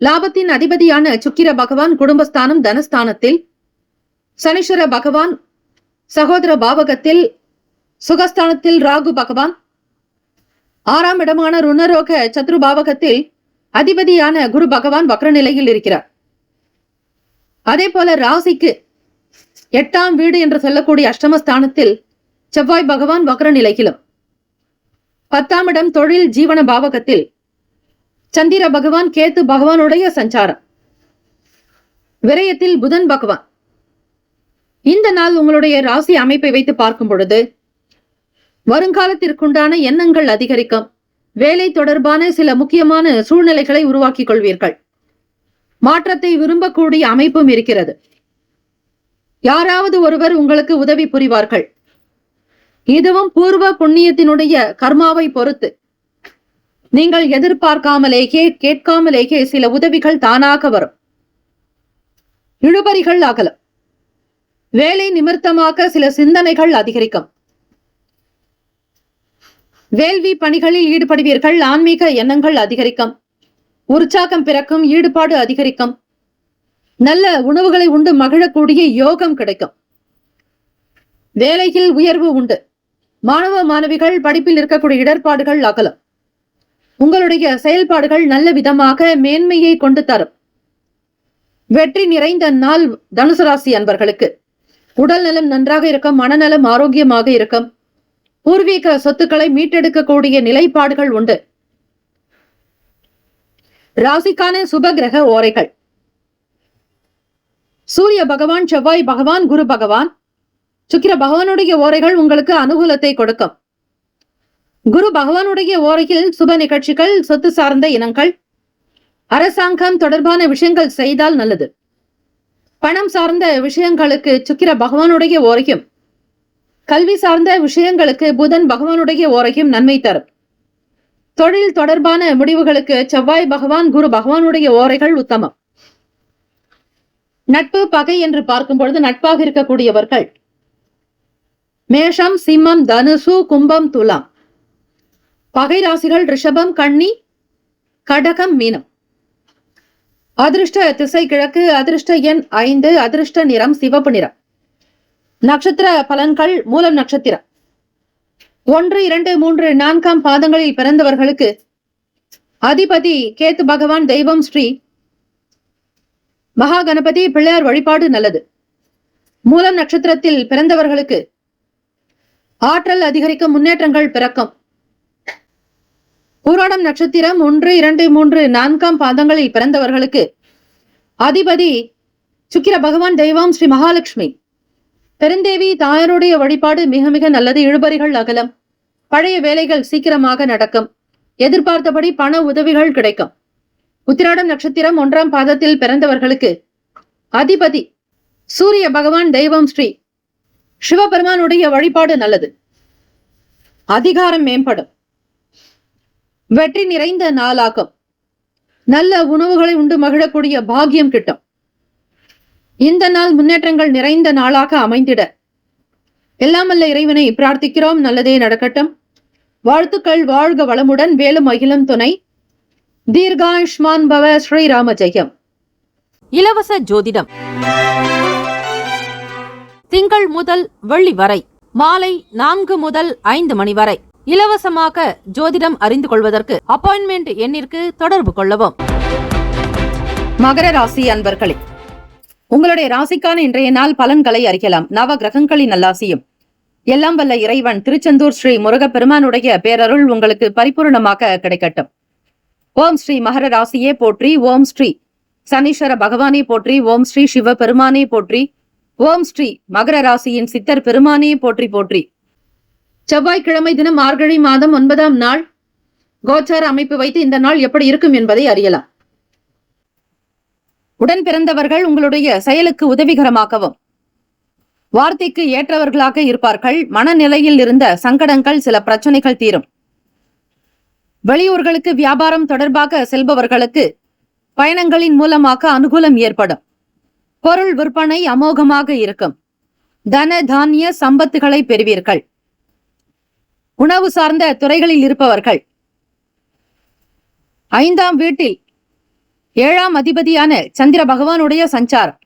லாபத்தின் அதிபதியான சுக்கிர பகவான் குடும்பஸ்தானம் தனஸ்தானத்தில். சனீஸ்வர பகவான் சகோதர பாவகத்தில். சுகஸ்தானத்தில் ராகு பகவான். 6ஆம் இடமான ருணரோக சத்ரு பாவகத்தில் அதிபதியான குரு பகவான் வக்ரநிலையில் இருக்கிறார். அதே போல ராசிக்கு 8ஆம் வீடு என்று சொல்லக்கூடிய அஷ்டமஸ்தானத்தில் செவ்வாய் பகவான் வக்ரநிலையிலும். 10ஆம் இடம் தொழில் ஜீவன பாவகத்தில் சந்திர பகவான் கேத்து பகவானுடைய சஞ்சாரம். விரயத்தில் புதன் பகவான். இந்த நாள் உங்களுடைய ராசி அமைப்பை வைத்து பார்க்கும் பொழுது வருங்காலத்திற்குண்டான எண்ணங்கள் அதிகரிக்கும். வேலை தொடர்பான சில முக்கியமான சூழ்நிலைகளை உருவாக்கிக் கொள்வீர்கள். மாற்றத்தை விரும்பக்கூடிய அமைப்பும் இருக்கிறது. யாராவது ஒருவர் உங்களுக்கு உதவி புரிவார்கள். இதுவும் பூர்வ புண்ணியத்தினுடைய கர்மாவை பொறுத்து நீங்கள் எதிர்பார்க்காமலேயே கேட்காமலேயே சில உதவிகள் தானாக வரும். இழுபறிகள் அகலும். வேலை நிமித்தமாக சில சிந்தனைகள் அதிகரிக்கும். வேள்வி பணிகளில் ஈடுபடுவீர்கள். ஆன்மீக எண்ணங்கள் அதிகரிக்கும். உற்சாகம் பிறக்கும். ஈடுபாடு அதிகரிக்கும். நல்ல உணவுகளை உண்டு மகிழக்கூடிய யோகம் கிடைக்கும். வேலையில் உயர்வு உண்டு. மாணவ மாணவிகள் படிப்பில் இருக்கக்கூடிய இடர்பாடுகள் அகலும். உங்களுடைய செயல்பாடுகள் நல்ல விதமாக மேன்மையை கொண்டு தரும். வெற்றி நிறைந்த நாள் தனுசு ராசி அன்பர்களுக்கு. உடல் நலம் நன்றாக இருக்கும். மனநலம் ஆரோக்கியமாக இருக்கும். பூர்வீக சொத்துக்களை மீட்டெடுக்கக்கூடிய நிலைப்பாடுகள் உண்டு. ராசிக்கான சுப கிரக ஓரைகள். சூரிய பகவான், செவ்வாய் பகவான், குரு பகவான், சுக்கிர பகவானுடைய ஓரைகள் உங்களுக்கு அனுகூலத்தை கொடுக்கும். குரு பகவானுடைய ஓரையில் சுப நிகழ்ச்சிகள், சொத்து சார்ந்த இனங்கள், அரசாங்கம் தொடர்பான விஷயங்கள் செய்தால் நல்லது. பணம் சார்ந்த விஷயங்களுக்கு சுக்கிர பகவானுடைய ஓரையும், கல்வி சார்ந்த விஷயங்களுக்கு புதன் பகவானுடைய ஓரையும் நன்மை தரும். தொழில் தொடர்பான முடிவுகளுக்கு செவ்வாய் பகவான், குரு பகவானுடைய ஓரைகள் உத்தமம். நட்பு பகை என்று பார்க்கும் பொழுது நட்பாக இருக்கக்கூடியவர்கள் மேஷம், சிம்மம், தனுசு, கும்பம், துலாம். பகை ராசிகள் ரிஷபம், கன்னி, கடகம், மீனம். அதிர்ஷ்ட திசை கிழக்கு. அதிர்ஷ்ட எண் 5. அதிர்ஷ்ட நிறம் சிவப்பு நிறம். நட்சத்திர பலன்கள். மூலம் நட்சத்திரம் 1, 2, 3, 4ஆம் பாதங்களில் பிறந்தவர்களுக்கு அதிபதி கேத்து பகவான். தெய்வம் ஸ்ரீ மகா கணபதி. பிள்ளையார் வழிபாடு நல்லது. மூலம் நட்சத்திரத்தில் பிறந்தவர்களுக்கு ஆற்றல் அதிகரிக்கும். முன்னேற்றங்கள் பிறக்கும். பூராடம் நட்சத்திரம் 1, 2, 3, 4ஆம் பாதங்களில் பிறந்தவர்களுக்கு அதிபதி சுக்கிர பகவான். தெய்வம் ஸ்ரீ மகாலட்சுமி. பெருந்தேவி தாயாருடைய வழிபாடு மிக மிக நல்லது. இழுபறிகள் அகலம். பழைய வேலைகள் சீக்கிரமாக நடக்கும். எதிர்பார்த்தபடி பண உதவிகள் கிடைக்கும். உத்திராடம் நட்சத்திரம் 1ஆம் பாதத்தில் பிறந்தவர்களுக்கு அதிபதி சூரிய பகவான். தெய்வம் ஸ்ரீ சிவபெருமானுடைய வழிபாடு நல்லது. அதிகாரம் மேம்படும். வெற்றி நிறைந்த நாளாகும். நல்ல உணவுகளை உண்டு மகிழக்கூடிய பாக்கியம் கிட்டும். இந்த நாள் முன்னேற்றங்கள் நிறைந்த நாளாக அமைந்திட எல்லாம் வல்ல இறைவனை பிரார்த்திக்கிறோம். நல்லதே நடக்கட்டும். வாழ்த்துக்கள். வாழ்க வளமுடன். வேலும் அகிலம் துணை. தீர்காயுஷ்மான் பவ. ஸ்ரீராம ஜெயம். இலவச ஜோதிடம் திங்கள் முதல் வெள்ளி வரை மாலை 4 முதல் 5 மணி வரை இலவசமாக ஜோதிடம் அறிந்து கொள்வதற்கு அப்பாயின்மெண்ட் எண்ணிற்கு தொடர்பு கொள்ளவும். மகர ராசி அன்பர்களே, உங்களுடைய ராசிக்கான இன்றைய நாள் பலன்களை அறியலாம். நவ கிரகங்களின் நல்லாசியும் எல்லாம் வல்ல இறைவன் திருச்செந்தூர் ஸ்ரீ முருகப்பெருமானுடைய பேரருள் உங்களுக்கு பரிபூர்ணமாக கிடைக்கட்டும். ஓம் ஸ்ரீ மகர ராசியே போற்றி. ஓம் ஸ்ரீ சனீஸ்வர பகவானே போற்றி. ஓம் ஸ்ரீ சிவ பெருமானே போற்றி. ஓம் ஸ்ரீ மகர ராசியின் சித்தர் பெருமானே போற்றி போற்றி. செவ்வாய்க்கிழமை தினம் மார்கழி மாதம் 9ஆம் நாள் கோச்சார அமைப்பு வைத்து இந்த நாள் எப்படி இருக்கும் என்பதை அறியலாம். உடன் பிறந்தவர்கள் உங்களுடைய செயலுக்கு உதவிகரமாகவும் வார்த்தைக்கு ஏற்றவர்களாக இருப்பார்கள். மனநிலையில் இருந்த சங்கடங்கள், சில பிரச்சனைகள் தீரும். வெளியூர்களுக்கு வியாபாரம் தொடர்பாக செல்பவர்களுக்கு பயணங்களின் மூலமாக அனுகூலம் ஏற்படும். பொருள் விற்பனை அமோகமாக இருக்கும். தன தானிய சம்பத்துகளை பெறுவீர்கள். உணவு சார்ந்த துறைகளில் இருப்பவர்கள் 5ஆம் வீட்டில் 7ஆம் அதிபதியான சந்திர பகவானுடைய சஞ்சாரம்.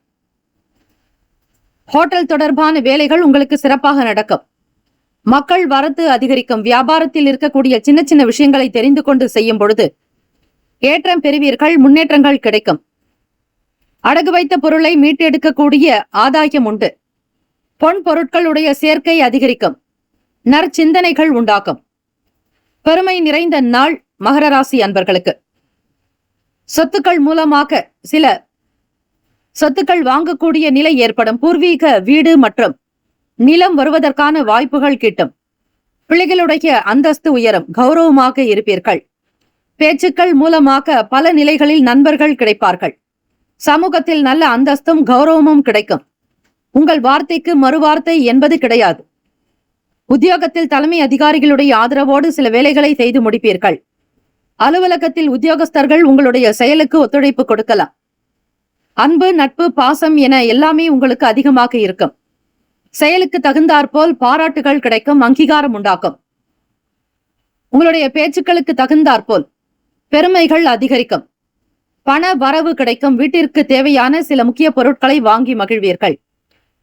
ஹோட்டல் தொடர்பான வேலைகள் உங்களுக்கு சிறப்பாக நடக்கும். மக்கள் வரத்து அதிகரிக்கும். வியாபாரத்தில் இருக்கக்கூடிய சின்ன சின்ன விஷயங்களை தெரிந்து கொண்டு செய்யும் பொழுது ஏற்றம் பெறுவீர்கள். முன்னேற்றங்கள் கிடைக்கும். அடகு வைத்த பொருளை மீட்டெடுக்கக்கூடிய ஆதாயம் உண்டு. பொன் பொருட்களுடைய சேர்க்கை அதிகரிக்கும். நற்சிந்தனைகள் உண்டாக்கும். பெருமை நிறைந்த நாள் மகர ராசி அன்பர்களுக்கு. சொத்துக்கள் மூலமாக சில சொத்துக்கள் வாங்கக்கூடிய நிலை ஏற்படும். பூர்வீக வீடு மற்றும் நிலம் வருவதற்கான வாய்ப்புகள் கிட்டும். பிள்ளைகளுடைய அந்தஸ்து உயரும். கௌரவமாக இருப்பீர்கள். பேச்சுக்கள் மூலமாக பல நிலைகளில் நண்பர்கள் கிடைப்பார்கள். சமூகத்தில் நல்ல அந்தஸ்தும் கௌரவமும் கிடைக்கும். உங்கள் வார்த்தைக்கு மறுவார்த்தை என்பது கிடையாது. உத்தியோகத்தில் தலைமை அதிகாரிகளுடைய ஆதரவோடு சில வேலைகளை செய்து முடிப்பீர்கள். அலுவலகத்தில் உத்தியோகஸ்தர்கள் உங்களுடைய செயலுக்கு ஒத்துழைப்பு கொடுக்கலாம். அன்பு, நட்பு, பாசம் என எல்லாமே உங்களுக்கு அதிகமாக இருக்கும். செயலுக்கு தகுந்தாற்போல் பாராட்டுகள் கிடைக்கும். அங்கீகாரம் உண்டாக்கும். உங்களுடைய பேச்சுக்களுக்கு தகுந்தாற்போல் பெருமைகள் அதிகரிக்கும். பண வரவு கிடைக்கும். வீட்டிற்கு தேவையான சில முக்கிய பொருட்களை வாங்கி மகிழ்வீர்கள்.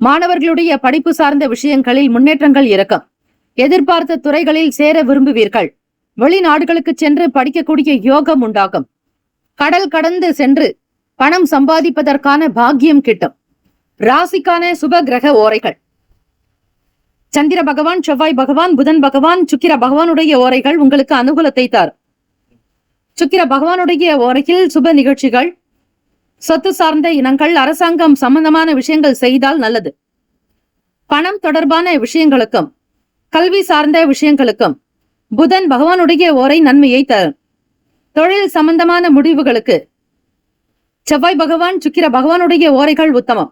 மாணவர்களுடைய படிப்பு சார்ந்த விஷயங்களில் முன்னேற்றங்கள் இருக்கும். எதிர்பார்த்த துறைகளில் சேர விரும்புவீர்கள். வெளிநாடுகளுக்கு சென்று படிக்கக்கூடிய யோகம் உண்டாகும். கடல் கடந்து சென்று பணம் சம்பாதிப்பதற்கான பாக்கியம் கிட்டும். ராசிக்கான சுப கிரக ஓரைகள்: சந்திர பகவான், செவ்வாய் பகவான், புதன் பகவான், சுக்கிர பகவானுடைய ஓரைகள் உங்களுக்கு அனுகூலத்தை தரும். சுக்கிர பகவானுடைய ஓரையில் சுப நிகழ்ச்சிகள், சொத்து சார்ந்த இனங்கள், அரசாங்கம் சம்பந்தமான விஷயங்கள் செய்தால் நல்லது. பணம் தொடர்பான விஷயங்களுக்கும் கல்வி சார்ந்த விஷயங்களுக்கும் புதன் பகவானுடைய ஓரை நன்மையை தரும். தொழில் சம்பந்தமான முடிவுகளுக்கு செவ்வாய் பகவான், சுக்கிர பகவானுடைய ஓரைகள் உத்தமம்.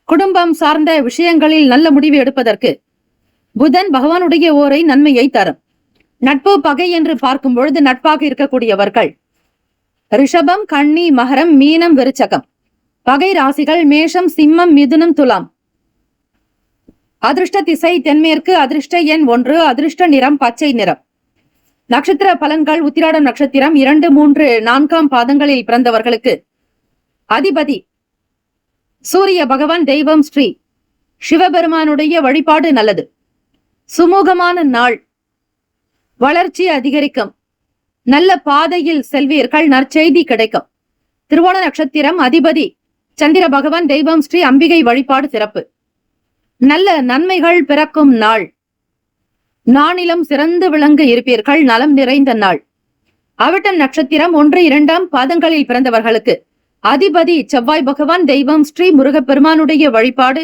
குடும்பம் சார்ந்த விஷயங்களில் நல்ல முடிவு எடுப்பதற்கு புதன் பகவானுடைய ஓரை நன்மையை தரும். நட்பு பகை என்று பார்க்கும் பொழுது நட்பாக இருக்கக்கூடியவர்கள் ரிஷபம், கன்னி, மகரம், மீனம், விருச்சகம். பகை ராசிகள் மேஷம், சிம்மம், மிதுனம், துலாம். அதிர்ஷ்ட திசை தென்மேற்கு. அதிர்ஷ்ட எண் 1. அதிர்ஷ்ட நிறம் பச்சை நிறம். நட்சத்திர பலன்கள்: உத்திராடம் நட்சத்திரம் 2, 3, 4 பாதங்களில் பிறந்தவர்களுக்கு அதிபதி சூரிய பகவான். தெய்வம் ஸ்ரீ சிவபெருமானுடைய வழிபாடு நல்லது. சுமூகமான நாள். வளர்ச்சி அதிகரிக்கும். நல்ல பாதையில் செல்வீர்கள். நற்செய்தி கிடைக்கும். திருவோண நட்சத்திரம் அதிபதி சந்திர பகவான். தெய்வம் ஸ்ரீ அம்பிகை வழிபாடு சிறப்பு. நல்ல நன்மைகள் பிறக்கும் நாள். நானிலம் சிறந்து விளங்க இருப்பீர்கள். நலம் நிறைந்த நாள். அவிட்டம் நட்சத்திரம் 1, 2 பாதங்களில் பிறந்தவர்களுக்கு அதிபதி செவ்வாய் பகவான். தெய்வம் ஸ்ரீ முருகப்பெருமானுடைய வழிபாடு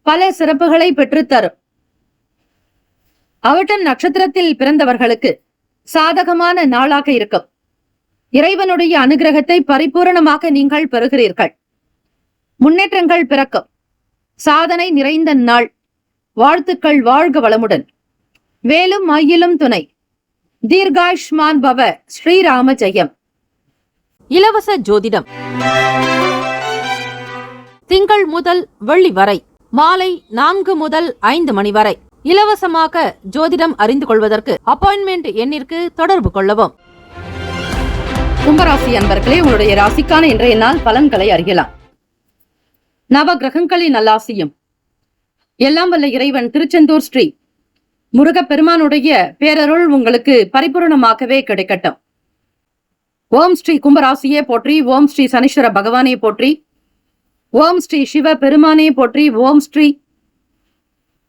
பல சிறப்புகளை பெற்றுத்தரும். அவிட்டம் நட்சத்திரத்தில் பிறந்தவர்களுக்கு சாதகமான நாளாக இருக்கும். இறைவனுடைய அனுகிரகத்தை பரிபூரணமாக நீங்கள் பெறுகிறீர்கள். முன்னேற்றங்கள் பிறக்கும். சாதனை நிறைந்த நாள். வாழ்த்துக்கள். வாழ்க வளமுடன். வேலும் மயிலும் துணை. தீர்காயுஷ்மான் பவ. ஸ்ரீராம ஜெயம். இலவச ஜோதிடம் திங்கள் முதல் வெள்ளி வரை மாலை 4 முதல் 5 மணி வரை இலவசமாக ஜோதிடம் அறிந்து கொள்வதற்கு அப்பாயின்மெண்ட் எண்ணிற்கு தொடர்பு கொள்ளவும். கும்பராசி அன்பர்களே, உங்களுடைய ராசிக்கான இன்றைய நாள் பலன்களை அறியலாம். நவ கிரகங்களின் நல்லாசியும் எல்லாம் வல்ல இறைவன் திருச்செந்தூர் ஸ்ரீ முருகப்பெருமானுடைய பேரருள் உங்களுக்கு பரிபூர்ணமாகவே கிடைக்கட்டும். ஓம் ஸ்ரீ கும்பராசியே போற்றி. ஓம் ஸ்ரீ சனீஸ்வர பகவானே போற்றி. ஓம் ஸ்ரீ சிவ பெருமானே போற்றி. ஓம் ஸ்ரீ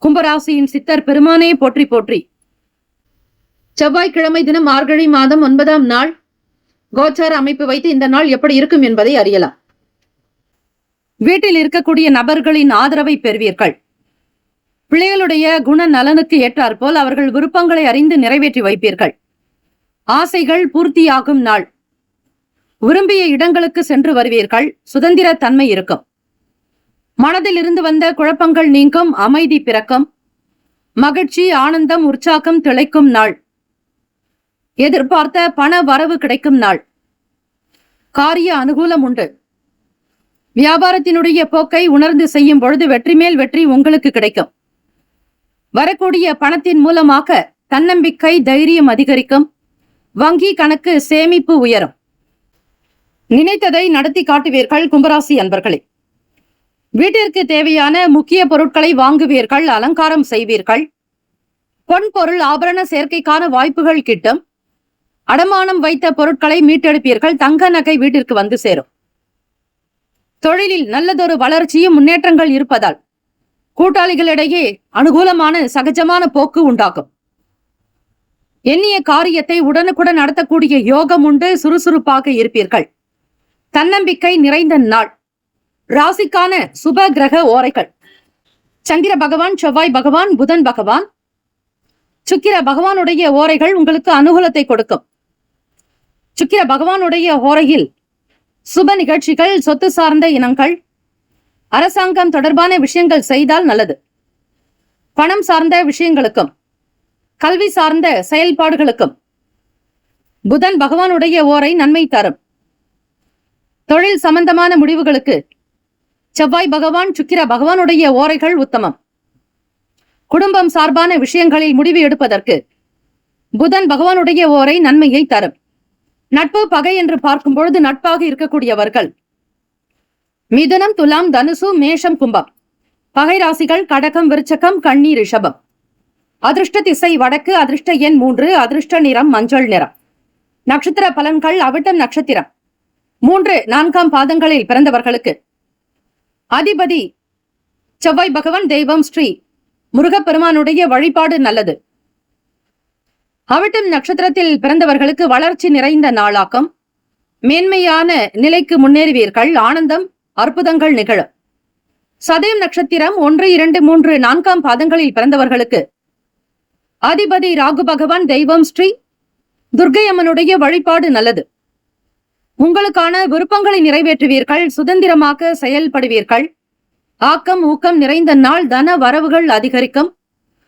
கும்பராசியின் சித்தர் பெருமானே போற்றி போற்றி. செவ்வாய்க்கிழமை தினம் மார்கழி மாதம் 9ஆம் நாள் கோச்சார அமைப்பு வைத்து இந்த நாள் எப்படி இருக்கும் என்பதை அறியலாம். வீட்டில் இருக்கக்கூடிய நபர்களின் ஆதரவை பெறுவீர்கள். பிள்ளைகளுடைய குண நலனுக்கு ஏற்றாற்போல் அவர்கள் விருப்பங்களை அறிந்து நிறைவேற்றி வைப்பீர்கள். ஆசைகள் பூர்த்தியாகும் நாள். விரும்பிய இடங்களுக்கு சென்று வருவீர்கள். சுதந்திர தன்மை இருக்கும். மனதில் இருந்து வந்த குழப்பங்கள் நீங்கும். அமைதி பிறக்கும். மகிழ்ச்சி, ஆனந்தம், உற்சாகம் திளைக்கும் நாள். எதிர்பார்த்த பண வரவு கிடைக்கும் நாள். காரிய அனுகூலம் உண்டு. வியாபாரத்தினுடைய போக்கை உணர்ந்து செய்யும் பொழுது வெற்றி மேல் வெற்றி உங்களுக்கு கிடைக்கும். வரக்கூடிய பணத்தின் மூலமாக தன்னம்பிக்கை, தைரியம் அதிகரிக்கும். வங்கி கணக்கு சேமிப்பு உயரும். நினைத்ததை நடத்தி காட்டுவீர்கள். கும்பராசி அன்பர்களே, வீட்டிற்கு தேவையான முக்கிய பொருட்களை வாங்குவீர்கள். அலங்காரம் செய்வீர்கள். பொன் பொருள் ஆபரண சேர்க்கைக்கான வாய்ப்புகள் கிட்டும். அடமானம் வைத்த பொருட்களை மீட்டெடுப்பீர்கள். தங்க நகை வீட்டிற்கு வந்து சேரும். தொழிலில் நல்லதொரு வளர்ச்சியும் முன்னேற்றங்கள் இருப்பதால் கூட்டாளிகளிடையே அனுகூலமான சகஜமான போக்கு உண்டாகும். எண்ணிய காரியத்தை உடனுக்குடன் நடத்தக்கூடிய யோகம் உண்டு. சுறுசுறுப்பாக இருப்பீர்கள். தன்னம்பிக்கை நிறைந்த நாள். ராசிக்கான சுப கிரக ஓரைகள்: சந்திர பகவான், செவ்வாய் பகவான், புதன் பகவான், சுக்கிர பகவானுடைய ஓரைகள் உங்களுக்கு அனுகூலத்தை கொடுக்கும். சுக்கிர பகவானுடைய ஓரையில் சுப நிகழ்ச்சிகள், சொத்து சார்ந்த இனங்கள், அரசாங்கம் தொடர்பான விஷயங்கள் செய்தால் நல்லது. பணம் சார்ந்த விஷயங்களுக்கும் கல்வி சார்ந்த செயல்பாடுகளுக்கும் புதன் பகவானுடைய ஓரை நன்மை தரும். தொழில் சம்பந்தமான முடிவுகளுக்கு செவ்வாய் பகவான், சுக்கிர பகவானுடைய ஓரைகள் உத்தமம். குடும்பம் சார்பான விஷயங்களில் முடிவு எடுப்பதற்கு புதன் பகவானுடைய ஓரை நன்மையை தரும். நட்பு பகை என்று பார்க்கும் பொழுது நட்பாக இருக்கக்கூடியவர்கள் மிதுனம், துலாம், தனுசு, மேஷம், கும்பம். பகை ராசிகள் கடகம், விருச்சகம், கன்னி, ரிஷபம். அதிர்ஷ்ட திசை வடக்கு. அதிர்ஷ்ட எண் 3. அதிர்ஷ்ட நிறம் மஞ்சள் நிறம். நட்சத்திர பலன்கள்: அவிட்டம் நட்சத்திரம் 3, 4ஆம் பாதங்களில் பிறந்தவர்களுக்கு அதிபதி செவ்வாய் பகவான். தெய்வம் ஸ்ரீ முருகப்பெருமானுடைய வழிபாடு நல்லது. அவிட்டம் நட்சத்திரத்தில் பிறந்தவர்களுக்கு வளர்ச்சி நிறைந்த நாளாக்கம். மேன்மையான நிலைக்கு முன்னேறுவீர்கள். ஆனந்தம், அற்புதங்கள் நிகழும். சதயம் நட்சத்திரம் 1, 2, 3, 4ஆம் பாதங்களில் பிறந்தவர்களுக்கு அதிபதி ராகு பகவான். தெய்வம் ஸ்ரீ துர்க்கை அம்மனுடைய வழிபாடு நல்லது. உங்களுக்கான விருப்பங்களை நிறைவேற்றுவீர்கள். சுதந்திரமாக செயல்படுவீர்கள். ஆக்கம் ஊக்கம் நிறைந்த நாள். தன வரவுகள் அதிகரிக்கும்.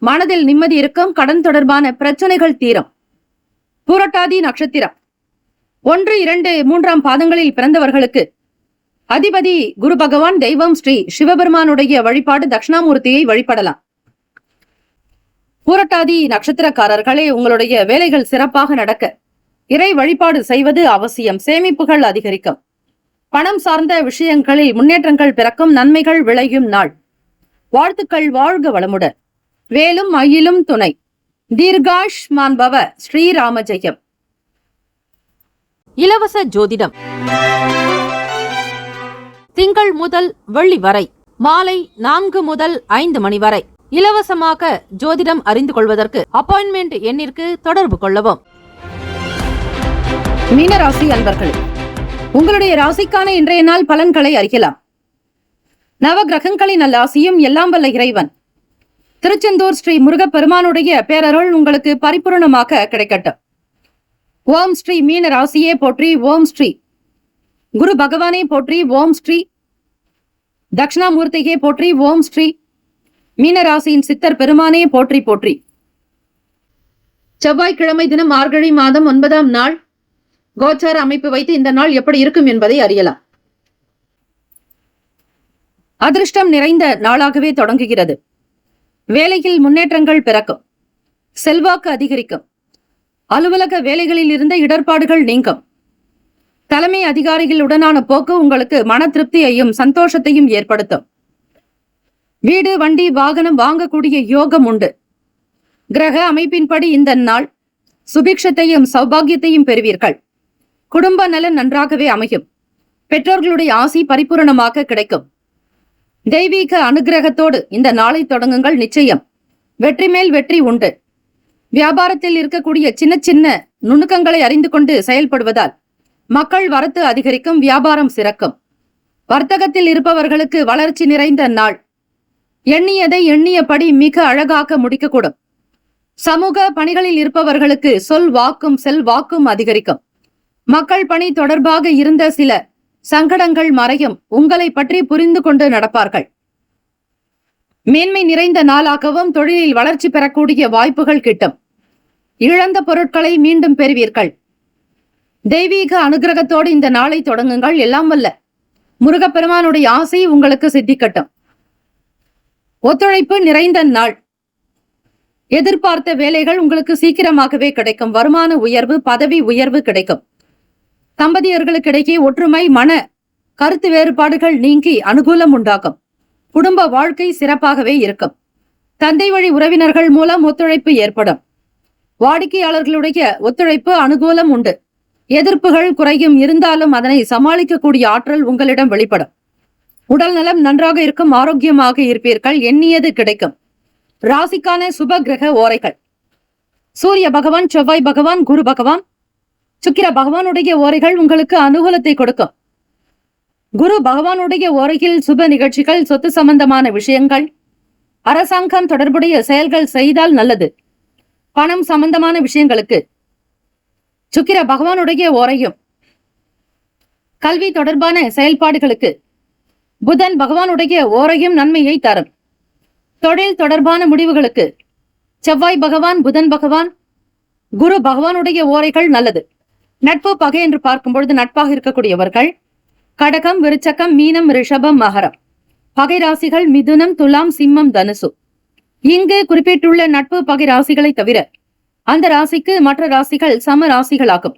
மனதில் நிம்மதி இருக்கும். கடன் தொடர்பான பிரச்சனைகள் தீரும். பூரட்டாதி நட்சத்திரம் 1, 2, 3ஆம் பாதங்களில் பிறந்தவர்களுக்கு அதிபதி குரு பகவான். தெய்வம் ஸ்ரீ சிவபெருமானுடைய வழிபாடு. தட்சிணாமூர்த்தியை வழிபடலாம். பூரட்டாதி நட்சத்திரக்காரர்களே, உங்களுடைய வேலைகள் சிறப்பாக நடக்க இறை வழிபாடு செய்வது அவசியம். சேமிப்புகள் அதிகரிக்கும். பணம் சார்ந்த விஷயங்களில் முன்னேற்றங்கள் பிறக்கும். நன்மைகள் விளையும் நாள். வாழ்த்துக்கள். வாழ்க வளமுடன். வேலும் மயிலும் துணை. தீர்காஷ்மான் பவ. ஸ்ரீராம ஜெயம். இலவச ஜோதிடம் திங்கள் முதல் வெள்ளி வரை மாலை 4 முதல் 5 மணி வரை இலவசமாக ஜோதிடம் அறிந்து கொள்வதற்கு அப்பாயின்மெண்ட் எண்ணிற்கு தொடர்பு கொள்ளவும். மீனராசி அன்பர்களே, உங்களுடைய ராசிக்கான இன்றைய நாள் பலன்களை அறியலாம். நவ கிரகங்களின் நல்லாசியும் எல்லாம் வல்ல இறைவன் திருச்செந்தூர் ஸ்ரீ முருகப்பெருமானுடைய பேரருள் உங்களுக்கு பரிபூர்ணமாக கிடைக்கட்டும். ஓம் ஸ்ரீ மீன ராசியே போற்றி. ஓம் ஸ்ரீ குரு பகவானே போற்றி. ஓம் ஸ்ரீ தட்சிணாமூர்த்தியே போற்றி. ஓம் ஸ்ரீ மீனராசியின் சித்தர் பெருமானே போற்றி போற்றி. செவ்வாய்க்கிழமை தினம் மார்கழி மாதம் 9ஆம் நாள் கோச்சார அமைப்பு வைத்து இந்த நாள் எப்படி இருக்கும் என்பதை அறியலாம். அதிர்ஷ்டம் நிறைந்த நாளாகவே தொடங்குகிறது. வேலையில் முன்னேற்றங்கள் பிறக்கும். செல்வாக்கு அதிகரிக்கும். அலுவலக வேலைகளில் இருந்த இடர்பாடுகள் நீங்கும். தலைமை அதிகாரிகளுடனான போக்கு உங்களுக்கு மன திருப்தியையும் சந்தோஷத்தையும் ஏற்படுத்தும். வீடு, வண்டி, வாகனம் வாங்கக்கூடிய யோகம் உண்டு. கிரக அமைப்பின்படி இந்த நாள் சுபிக்ஷத்தையும் சௌபாகியத்தையும் பெறுவீர்கள். குடும்ப நலன் நன்றாகவே அமையும். பெற்றோர்களுடைய ஆசி பரிபூரணமாக கிடைக்கும். தெய்வீக அனுகிரகத்தோடு இந்த நாளை தொடங்குங்கள். நிச்சயம் வெற்றி மேல் வெற்றி உண்டு. வியாபாரத்தில் இருக்கக்கூடிய சின்ன சின்ன நுணுக்கங்களை அறிந்து கொண்டு செயல்படுவதால் மக்கள் வரத்து அதிகரிக்கும். வியாபாரம் சிறக்கும். வர்த்தகத்தில் இருப்பவர்களுக்கு வளர்ச்சி நிறைந்த நாள். எண்ணியதை எண்ணியபடி மிக அழகாக முடிக்கக்கூடும். சமூக பணிகளில் இருப்பவர்களுக்கு சொல் வாக்கும் செல் வாக்கும் அதிகரிக்கும். மக்கள் பணி தொடர்பாக இருந்த சில சங்கடங்கள் மறையும். உங்களை பற்றி புரிந்து கொண்டு நடப்பார்கள். மேன்மை நிறைந்த நாளாகவும் தொழிலில் வளர்ச்சி பெறக்கூடிய வாய்ப்புகள் கிட்டும். இழந்த பொருட்களை மீண்டும் பெறுவீர்கள். தெய்வீக அனுகிரகத்தோடு இந்த நாளை தொடங்குங்கள். எல்லாம் வல்ல முருகப்பெருமானுடைய ஆசை உங்களுக்கு சித்திக்கட்டும். ஒத்துழைப்பு நிறைந்த நாள். எதிர்பார்த்த வேலைகள் உங்களுக்கு சீக்கிரமாகவே கிடைக்கும். வருமான உயர்வு, பதவி உயர்வு கிடைக்கும். தம்பதியர்களுக்கிடையே ஒற்றுமை, மன கருத்து வேறுபாடுகள் நீங்கி அனுகூலம் உண்டாகும். குடும்ப வாழ்க்கை சிறப்பாகவே இருக்கும். தந்தை வழி உறவினர்கள் மூலம் ஒத்துழைப்பு ஏற்படும். வாடிக்கையாளர்களுடைய ஒத்துழைப்பு அனுகூலம் உண்டு. எதிர்ப்புகள் குறையும். இருந்தாலும் அதனை சமாளிக்கக்கூடிய ஆற்றல் உங்களிடம் வெளிப்படும். உடல் நலம் நன்றாக இருக்கும். ஆரோக்கியமாக இருப்பீர்கள். எண்ணியது கிடைக்கும். ராசிக்கான சுப கிரக ஓரைகள்: சூரிய பகவான், செவ்வாய் பகவான், குரு பகவான், சுக்கிர பகவானுடைய ஓரைகள் உங்களுக்கு அனுகூலத்தை கொடுக்கும். குரு பகவானுடைய ஓரையில் சுப நிகழ்ச்சிகள், சொத்து சம்பந்தமான விஷயங்கள், அரசாங்கம் தொடர்புடைய செயல்கள் செய்தால் நல்லது. பணம் சம்பந்தமான விஷயங்களுக்கு சுக்கிர பகவானுடைய ஓரையும், கல்வி தொடர்பான செயல்பாடுகளுக்கு புதன் பகவானுடைய ஓரையும் நன்மையை தரும். தொழில் தொடர்பான முடிவுகளுக்கு செவ்வாய் பகவான், புதன் பகவான், குரு பகவானுடைய ஓரைகள் நல்லது. நட்பு பகை என்று பார்க்கும் பொழுது நட்பாக இருக்கக்கூடியவர்கள் கடகம், விருச்சகம், மீனம், ரிஷபம், மகரம். பகை ராசிகள் மிதுனம், துலாம், சிம்மம், தனுசு. இங்கு குறிப்பிட்டுள்ள நட்பு பகை ராசிகளை தவிர அந்த ராசிக்கு மற்ற ராசிகள் சம ராசிகளாகும்.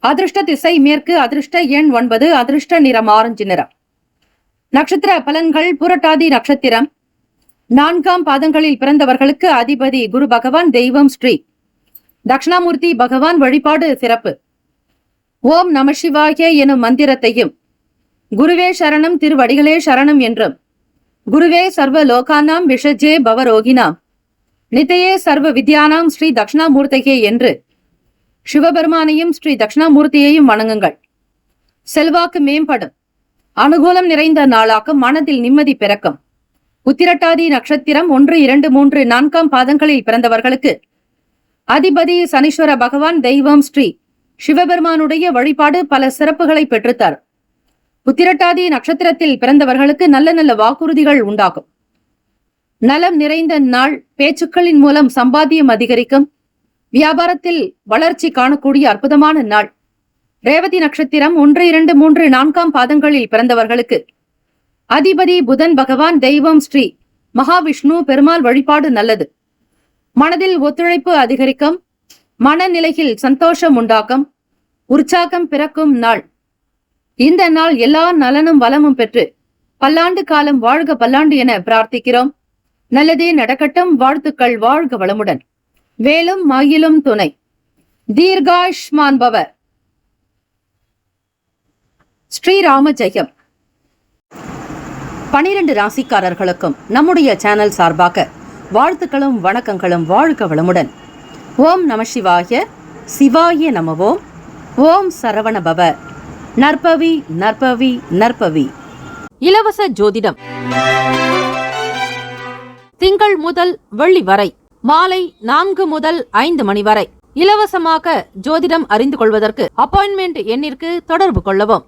அதிர்ஷ்ட திசை மேற்கு, அதிர்ஷ்ட எண் 9, அதிர்ஷ்ட நிறம் ஆரஞ்சு நிறம். நட்சத்திர பலன்கள். புரட்டாதி நட்சத்திரம் 4ஆம் பாதங்களில் பிறந்தவர்களுக்கு அதிபதி குரு பகவான், தெய்வம் ஸ்ரீ தட்சிணாமூர்த்தி பகவான் வழிபாடு சிறப்பு. ஓம் நம சிவாய எனும் மந்திரத்தையும், குருவே சரணம், திருவடிகளே சரணம் என்றும், குருவே சர்வ லோகானாம் விஷஜே பவரோகினாம் நிதையே சர்வ வித்யானாம் ஸ்ரீ தட்சிணாமூர்த்தியே என்று சிவபெருமானையும் ஸ்ரீ தட்சிணாமூர்த்தியையும் வணங்குங்கள். செல்வாக்கு மேம்படும். அனுகூலம் நிறைந்த நாளாக்கும். மனதில் நிம்மதி பிறக்கும். உத்திரட்டாதி நட்சத்திரம் 1, 2, 3, 4ஆம் பாதங்களில் பிறந்தவர்களுக்கு அதிபதி சனீஸ்வர பகவான், தெய்வம் ஸ்ரீ சிவபெருமானுடைய வழிபாடு பல சிறப்புகளை பெற்றுத்தார். உத்திரட்டாதி நட்சத்திரத்தில் பிறந்தவர்களுக்கு நல்ல நல்ல வாக்குறுதிகள் உண்டாகும். நலம் நிறைந்த நாள். பேச்சுக்களின் மூலம் சம்பாத்தியம் அதிகரிக்கும். வியாபாரத்தில் வளர்ச்சி காணக்கூடிய அற்புதமான நாள். ரேவதி நட்சத்திரம் 1, 2, 3, 4ஆம் பாதங்களில் பிறந்தவர்களுக்கு அதிபதி புதன் பகவான், தெய்வம் ஸ்ரீ மகாவிஷ்ணு பெருமாள் வழிபாடு நல்லது. மனதில் ஒத்துழைப்பு அதிகரிக்கும். மனநிலையில் சந்தோஷம் உண்டாக்கும். உற்சாகம் பிறக்கும் நாள். இந்த நாள் எல்லா நலனும் வளமும் பெற்று பல்லாண்டு காலம் வாழ்க பல்லாண்டு என பிரார்த்திக்கிறோம். நல்லதே நடக்கட்டும். வாழ்த்துக்கள். வாழ்க வளமுடன். வேலும் மயிலும் துணை. தீர்காயுஷ்மான் பவ. ஸ்ரீராம ஜெயம். 12 ராசிக்காரர்களுக்கும் நம்முடைய சேனல் சார்பாக வாழ்த்துக்களும் வணக்கங்களும். வாழ்க வளமுடன். ஓம் நம சிவாய. சிவாய நமவோம். ஓம் சரவண பவ. நற்பவி நற்பவி நற்பவி. இலவச ஜோதிடம் திங்கள் முதல் வெள்ளி வரை மாலை 4 முதல் 5 மணி வரை இலவசமாக ஜோதிடம் அறிந்து கொள்வதற்கு அப்பாயின்மெண்ட் எண்ணிற்கு தொடர்பு கொள்ளவும்.